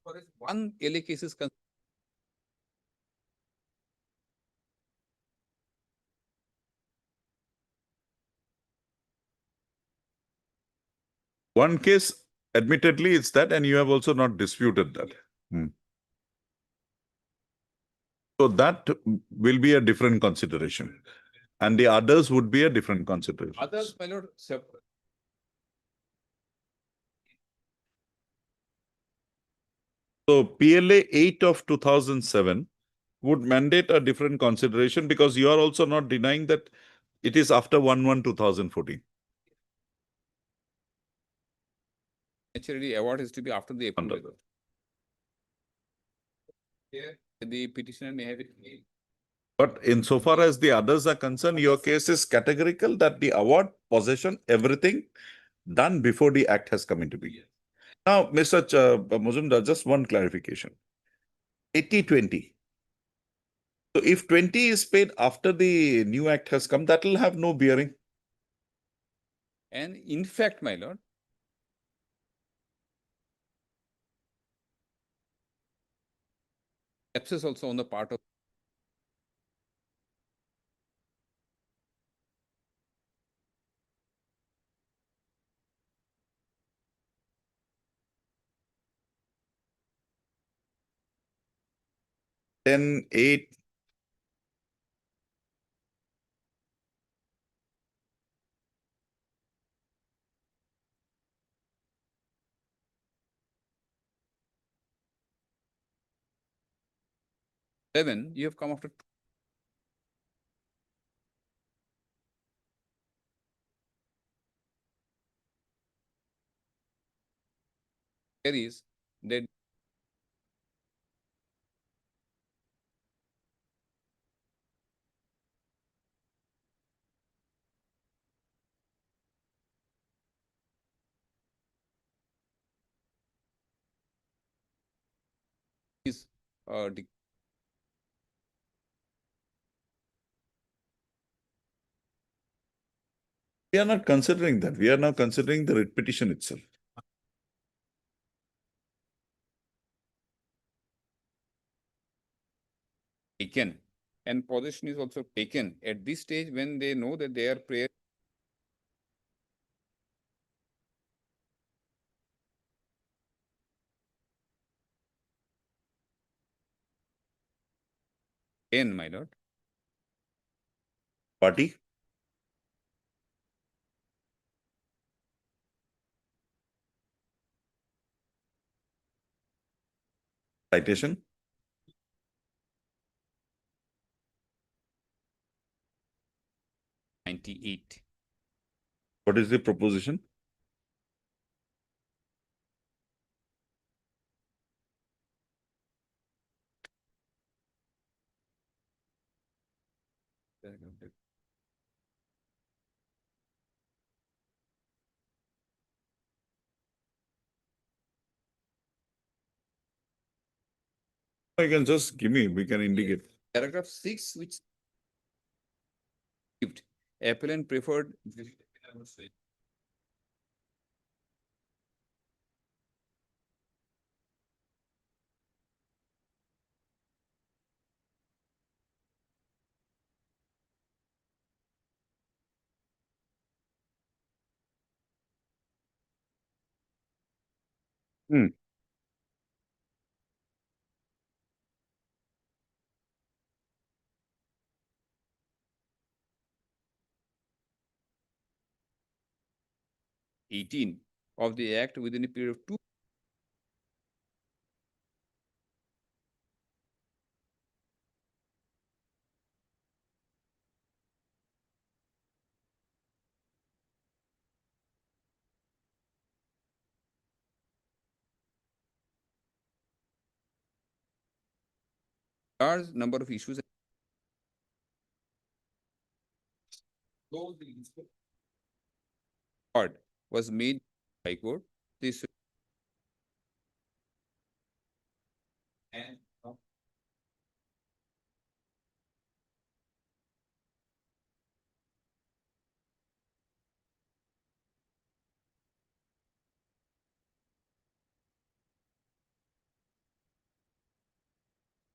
far as one LA case is concerned, One case, admittedly, it's that, and you have also not disputed that. Hmm. So that will be a different consideration. And the others would be a different consideration. others, my lord, separate. So PLA 8 of 2007 would mandate a different consideration because you are also not denying that it is after 1/1/2014. Naturally, award has to be after the approval. Understood. Here, the petitioner may have it. But insofar as the others are concerned, your case is categorical that the award, possession, everything done before the act has come into being. Now, Mr. Muzumdar, just one clarification. 80-20. So if 20 is paid after the new act has come, that will have no bearing. And in fact, my lord, lapses also on the part of Then 8. 11, you have come after queries that is the We are not considering that. We are now considering the writ petition itself. taken, and possession is also taken at this stage when they know that their prayer in, my lord. Party? Citation? '98. What is the proposition? You can just give me, we can indicate. Paragraph 6, which appellant preferred Hmm. '18 of the act within a period of 2 large number of issues. Was made by High Court. This and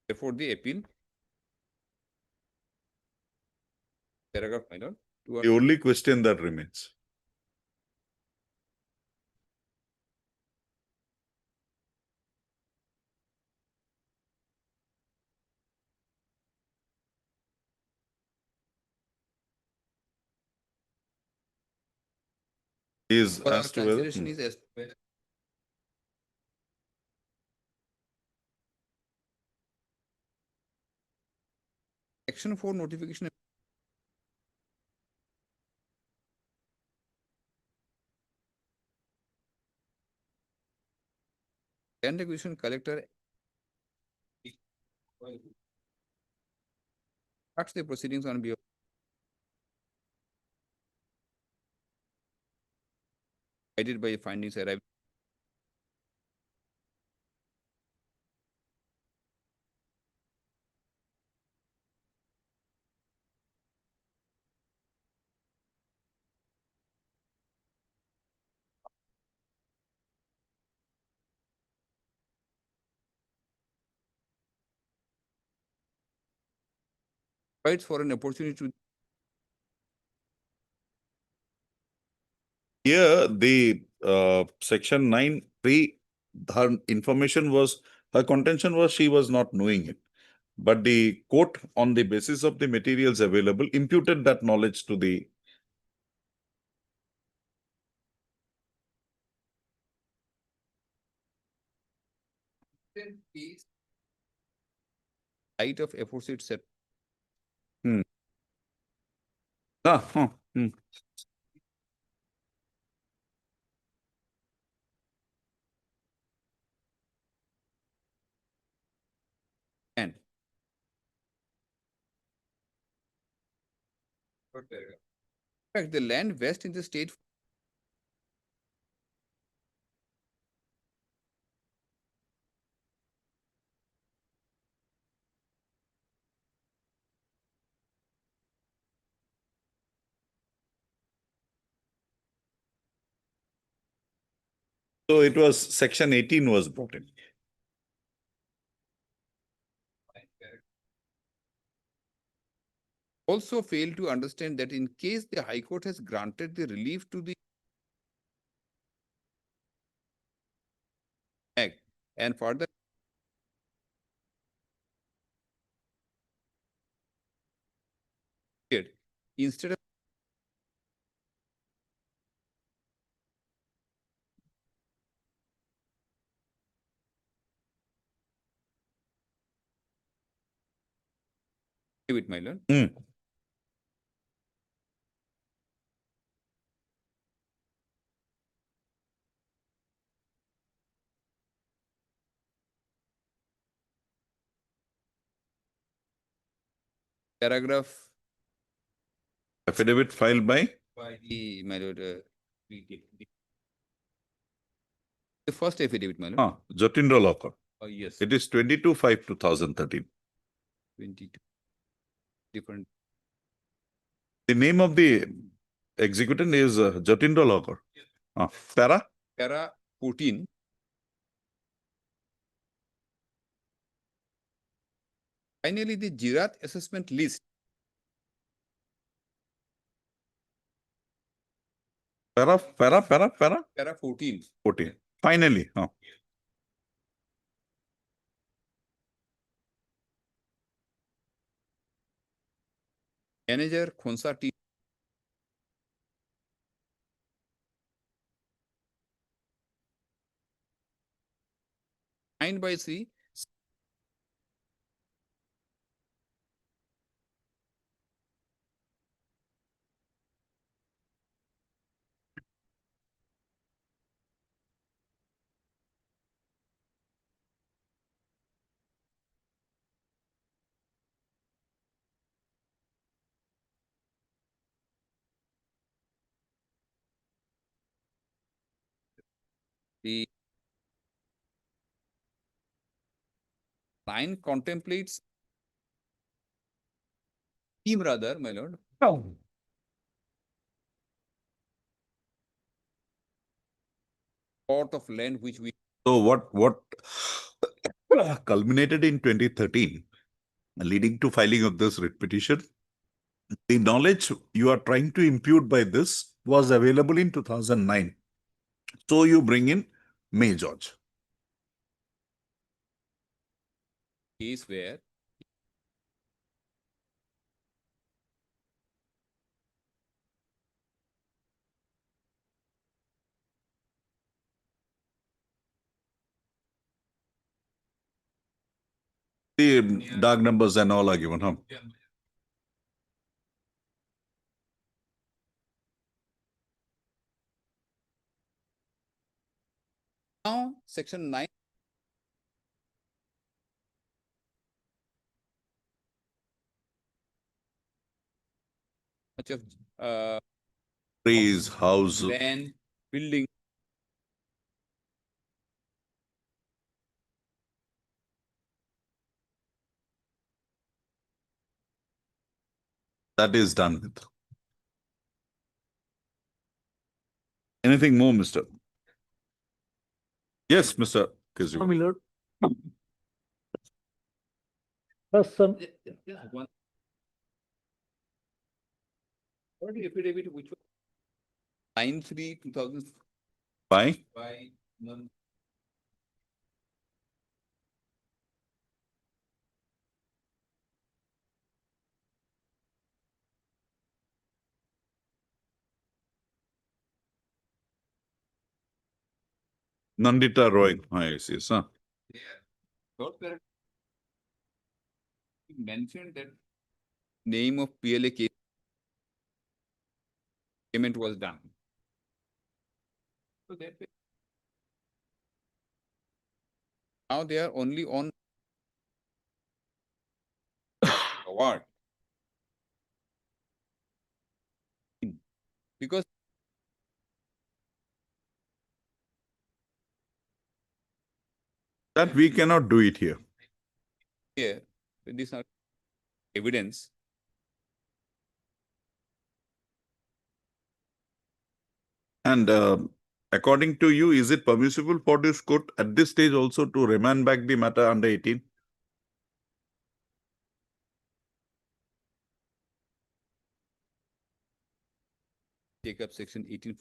therefore the appeal paragraph, my lord, The only question that remains. Is for our as to whether. consideration is as Section 4 notification land acquisition collector starts the proceedings on behalf guided by findings arrived. Provides for an opportunity to Here, the section 9(3), her information was, her contention was she was not knowing it. But the court, on the basis of the materials available, imputed that knowledge to the. light of aforesaid set. Hmm. And in fact, the land vest in the state So it was section 18 was brought in. also fail to understand that in case the High Court has granted the relief to the Act and further instead of with my lord. Paragraph Affidavit filed by by the, my lord, the first affidavit, my lord. Jatindra Lokar. Yes, It is 22/5/2013. 22 different. The name of the executant is Jatindra Lokar. Para? Para 14. Finally, the Jirat assessment list. Para? Para 14. 14. Finally. Manager Khonsa T. Signed by C. The line contemplates scheme rather, my lord. Plot of land which we So what culminated in 2013, leading to filing of this writ petition? The knowledge you are trying to impute by this was available in 2009. So you bring in May George. case where The dark numbers and all are given, huh? now section 9 much of Trees, house. land, building. That is done with. Anything more, Mr.? Yes, Mr. Kejriwal. My lord. Plus some One. What the affidavit which was 9/3/2000 By by Nandita Roy. Yes, yes, huh? Lord Paragraph mentioned that name of PLA case payment was done. So that way- now they are only on award. Because That we cannot do it here. here, these are evidence. And according to you, is it permissible for this court at this stage also to remand back the matter under 18? Take up section 18.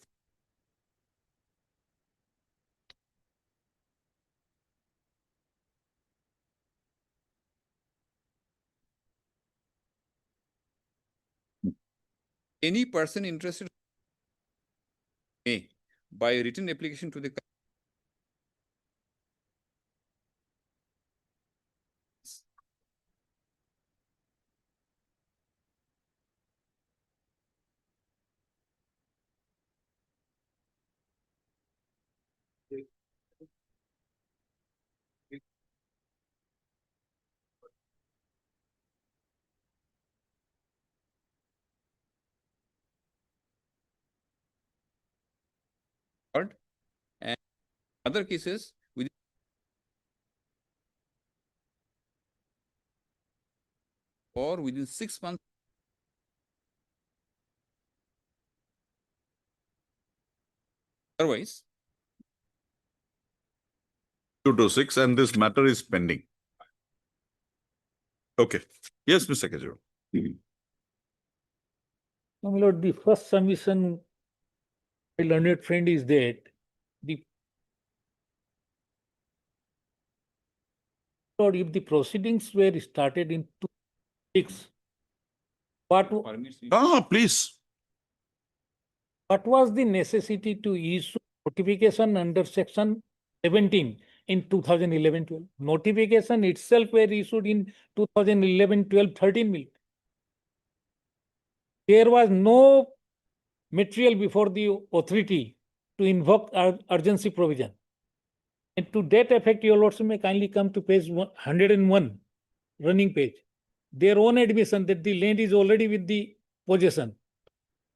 Any person interested may, by written application to the court, and other cases with or within 6 months. Otherwise, 2 to 6, and this matter is pending. Okay. Yes, Mr. Kejriwal. Now, my lord, the first submission, my learned friend, is that the lord, if the proceedings were started in 2006, permits Please. what was the necessity to issue notification under section 17 in 2011-12? Notification itself were issued in 2011-12, 13 million. There was no material before the authority to invoke urgency provision. And to that effect, your lordship may kindly come to page 101, running page. Their own admission that the land is already with the possession.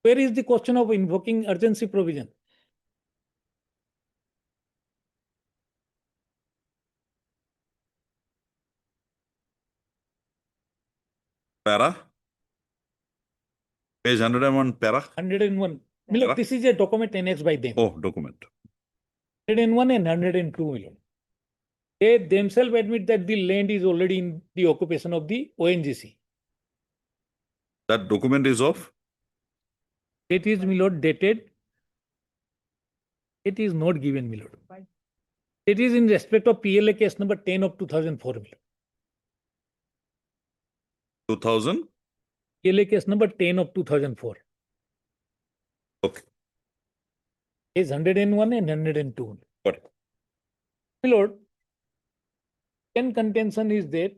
Where is the question of invoking urgency provision? Para. Page 101, para. 101. Look, this is a document annexed by them. Oh, document. 101 and 102 million. They themselves admit that the land is already in the occupation of the ONGC. That document is of? It is, my lord, dated. It is not given, my lord. It is in respect of PLA case number 10 of 2004. 2000? PLA case number 10 of 2004. Okay. Is 101 and 102. Got it. My lord, contention is that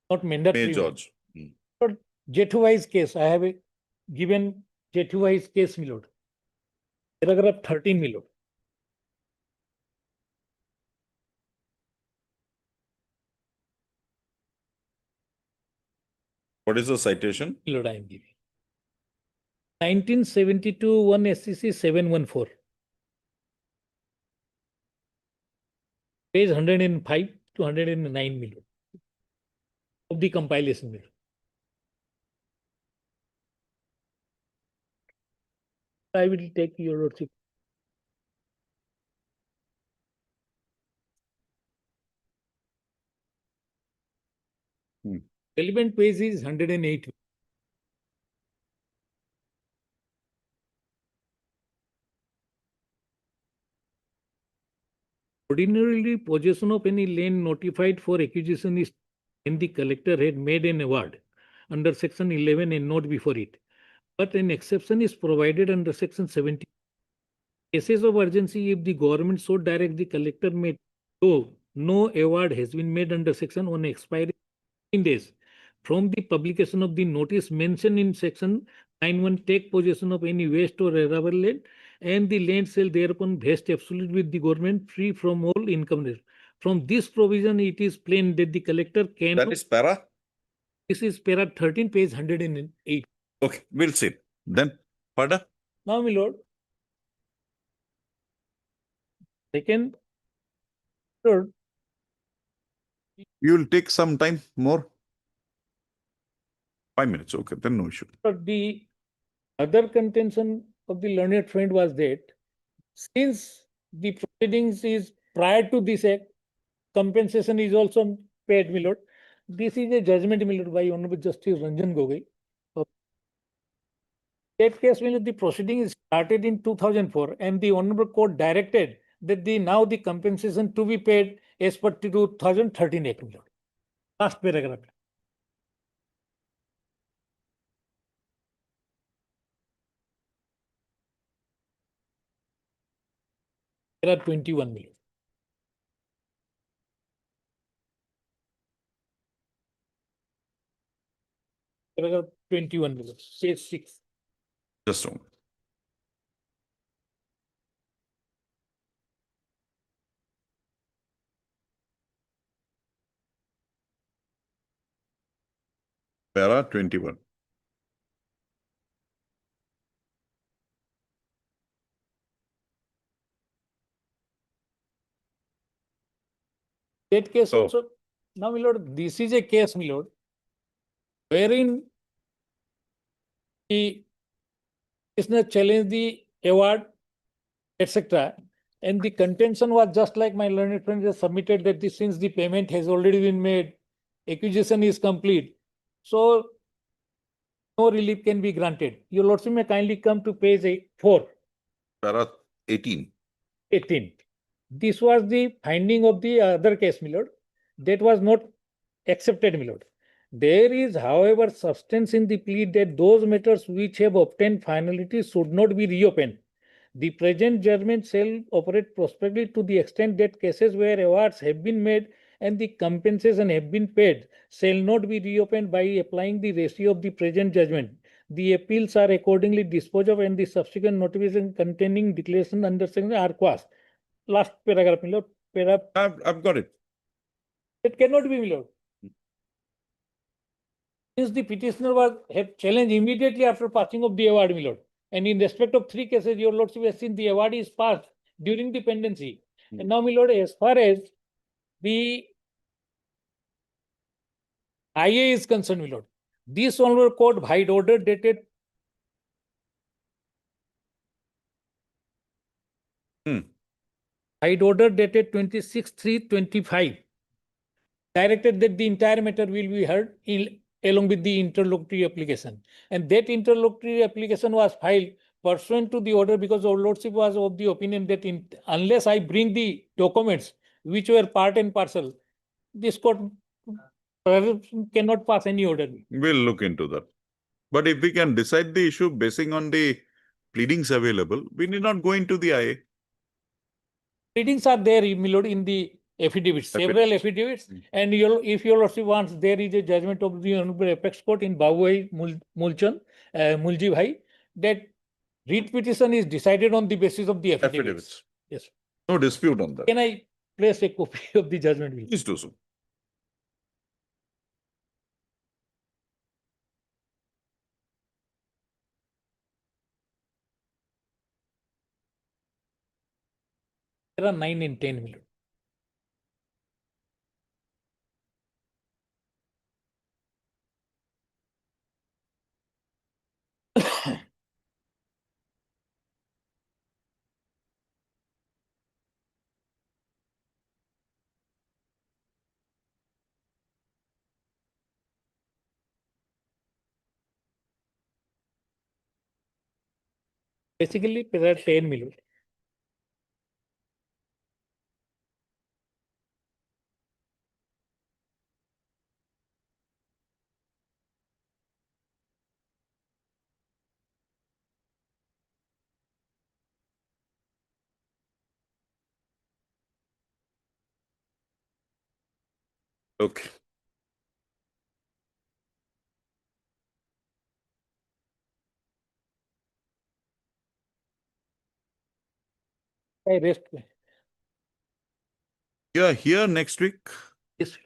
not mandatory. May George. Jethuwise case, I have given Jethuwise case, my lord. Paragraph 13, my lord. What is the citation? My lord, I am giving. 1972 1 SCC 714. Page 105 to 109 million of the compilation. Million. I will take your lordship. Relevant page is 108. Ordinarily, possession of any land notified for acquisition is when the collector had made an award under section 11 and not before it. But an exception is provided under section 17. Cases of urgency, if the government so direct, the collector may go no award has been made under section on expiry 15 days from the publication of the notice mentioned in section 91, take possession of any waste or arable land, and the land shall thereupon vest absolutely with the government free from all income tax. From this provision, it is plain that the collector can. That is para? This is para 13, page 108. Okay, we'll see. Then, pada? Now, my lord. Second, third, You will take some time more? 5 minutes, okay, then no issue. but the other contention of the learned friend was that since the proceedings is prior to this act, compensation is also paid, my lord. This is a judgment, my lord, by Honorable Justice Ranjan Gogoi. That case, my lord, the proceeding is started in 2004, and the Honorable Court directed that the compensation to be paid as per 2013 Act, my lord. Last paragraph. Para 21, my lord. Paragraph 21, my lord, page 6. Just a moment. Para 21. That case Oh. also, now, my lord, this is a case, my lord, wherein the prisoner challenged the award, etc. And the contention was just like my learned friend has submitted that since the payment has already been made, acquisition is complete. So no relief can be granted. Your lordship may kindly come to page 4. Para 18. 18. This was the finding of the other case, my lord. That was not accepted, my lord. There is, however, substance in the plea that those matters which have obtained finality should not be reopened. The present judgment shall operate prospectively to the extent that cases where awards have been made and the compensation have been paid shall not be reopened by applying the ratio of the present judgment. The appeals are accordingly disposed of and the subsequent notification containing declaration under section are quashed. Last paragraph, my lord. I've got it. It cannot be, my lord. Since the petitioner have challenged immediately after passing of the award, my lord. And in respect of 3 cases, your lordship has seen the award is passed during the pendency. And now, my lord, as far as the IA is concerned, my lord, this honorable court by order dated by order dated 26/3/25 directed that the entire matter will be heard along with the interlocutory application. And that interlocutory application was filed pursuant to the order because our lordship was of the opinion that unless I bring the documents which were part and parcel, this court cannot pass any order. We'll look into that. But if we can decide the issue basing on the pleadings available, we need not go into the IA. Pleadings are there, my lord, in the affidavits, several affidavits. And if your lordship wants, there is a judgment of the Honorable Apex Court in Bawai Mulchan, Mulji Bhai, that writ petition is decided on the basis of the affidavits. Yes. No dispute on that. Can I place a copy of the judgment? Please do so. There are 9 and 10, my lord. Basically, there are 10, my lord. Okay. I rest. You are here next week, Yes.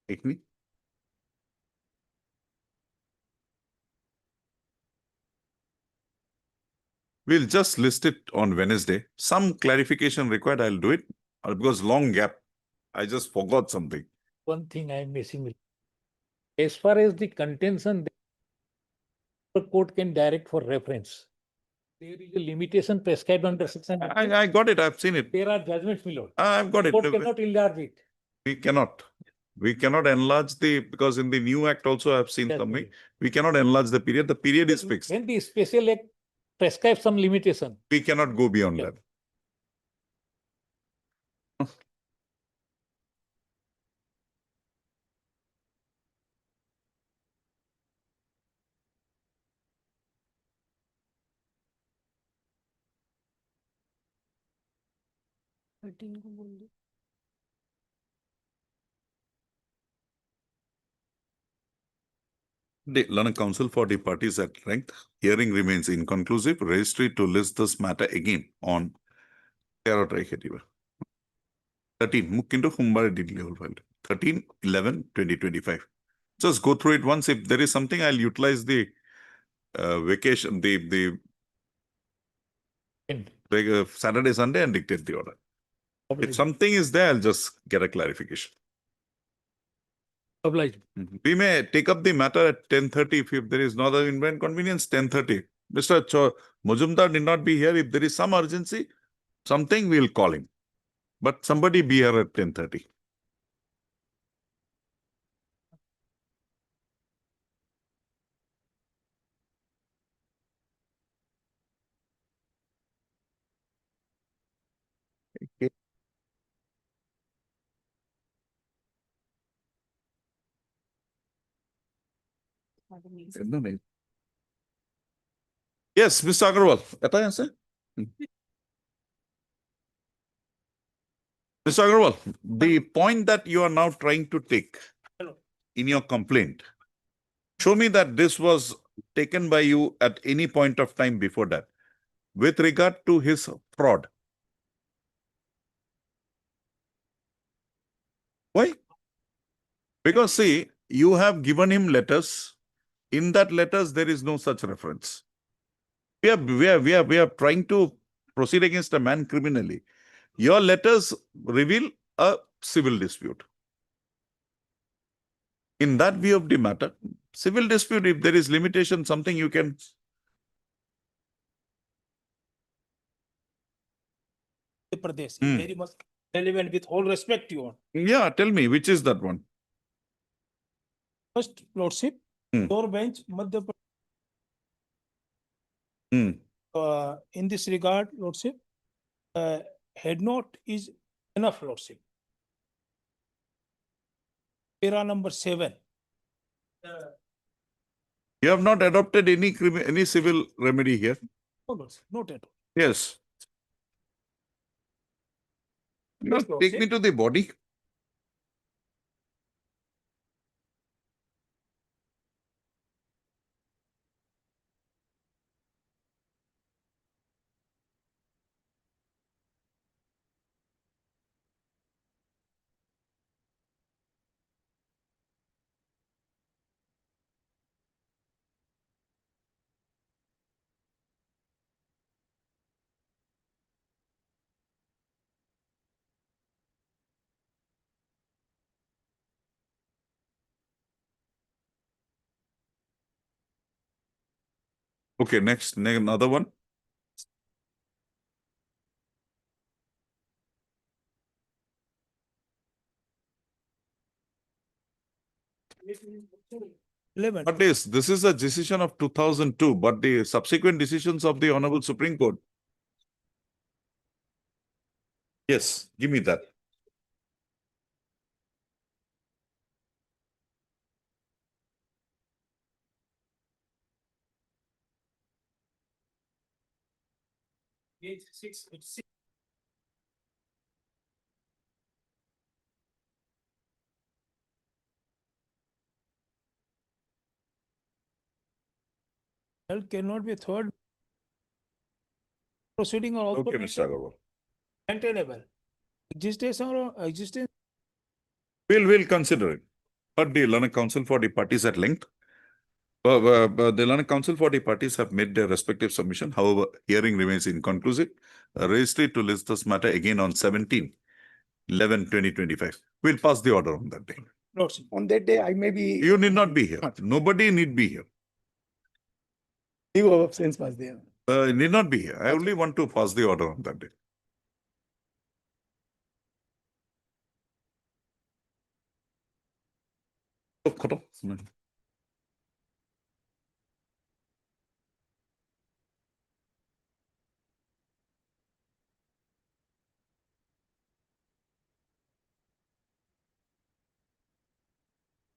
Ekni? We'll just list it on Wednesday. Some clarification required, I'll do it. Because long gap, I just forgot something. One thing I am missing with. As far as the contention, the court can direct for reference. There is a limitation prescribed under section. I got it, I've seen it. There are judgments, my lord. I've got it. Court cannot enlarge it. We cannot. We cannot enlarge because in the new act also I've seen Yes, something. my We cannot enlarge the period. The period is fixed. When the special act prescribes some limitation, We cannot go beyond Yeah. that. The learned counsel for the parties at length, hearing remains inconclusive. Registry to list this matter again on 13 মুখ কিন্তু সোমবাৰে দি দিলে হ'ল file 13/11/2025. Just go through it once. If there is something, I'll utilize the vacation, the Saturday, Sunday and dictate the order. If something is there, I'll just get a clarification. obliged. We may take up the matter at 10:30 if there is no other inconvenience, 10:30. Mr. Mujumdar did not be here. If there is some urgency, something, we'll call him. But somebody be here at 10:30. Okay. No, no. Yes, Mr. Agarwal. এটাই আছে? Mr. Agarwal, the point that you are now trying to take in your complaint, show me that this was taken by you at any point of time before that with regard to his fraud. Why? Because see, you have given him letters. In that letters, there is no such reference. We are trying to proceed against a man criminally. Your letters reveal a civil dispute. In that view of the matter, civil dispute, if there is limitation, something you can. Pradesh, Hmm. very much relevant with all respect to you. Yeah, tell me, which is that one? First, Lordship, Hmm. your bench, Madhya Pradesh, Hmm. in this regard, Lordship, head note is enough, Lordship. Para number 7. You have not adopted any civil remedy here. No, Lordship, not at all. Yes. Now, Yes, take me to the body. Okay, next, another one. What is, this is a decision of 2002, but the subsequent decisions of the Honorable Supreme Court. Yes, give me that. Page 6, it's cannot be a third proceeding or also Okay, Mr. Agarwal. maintainable. Existence or existence We'll consider it. But the Learned Council for the parties at length. The Learned Council for the parties have made their respective submission. However, hearing remains inconclusive. Registry to list this matter again on 17/11/2025. We'll pass the order on that day. lordship. On that day, I may be. You need not be here. Nobody need be here. Leave of absence was there. Need not be here. I only want to pass the order on that day. खत्म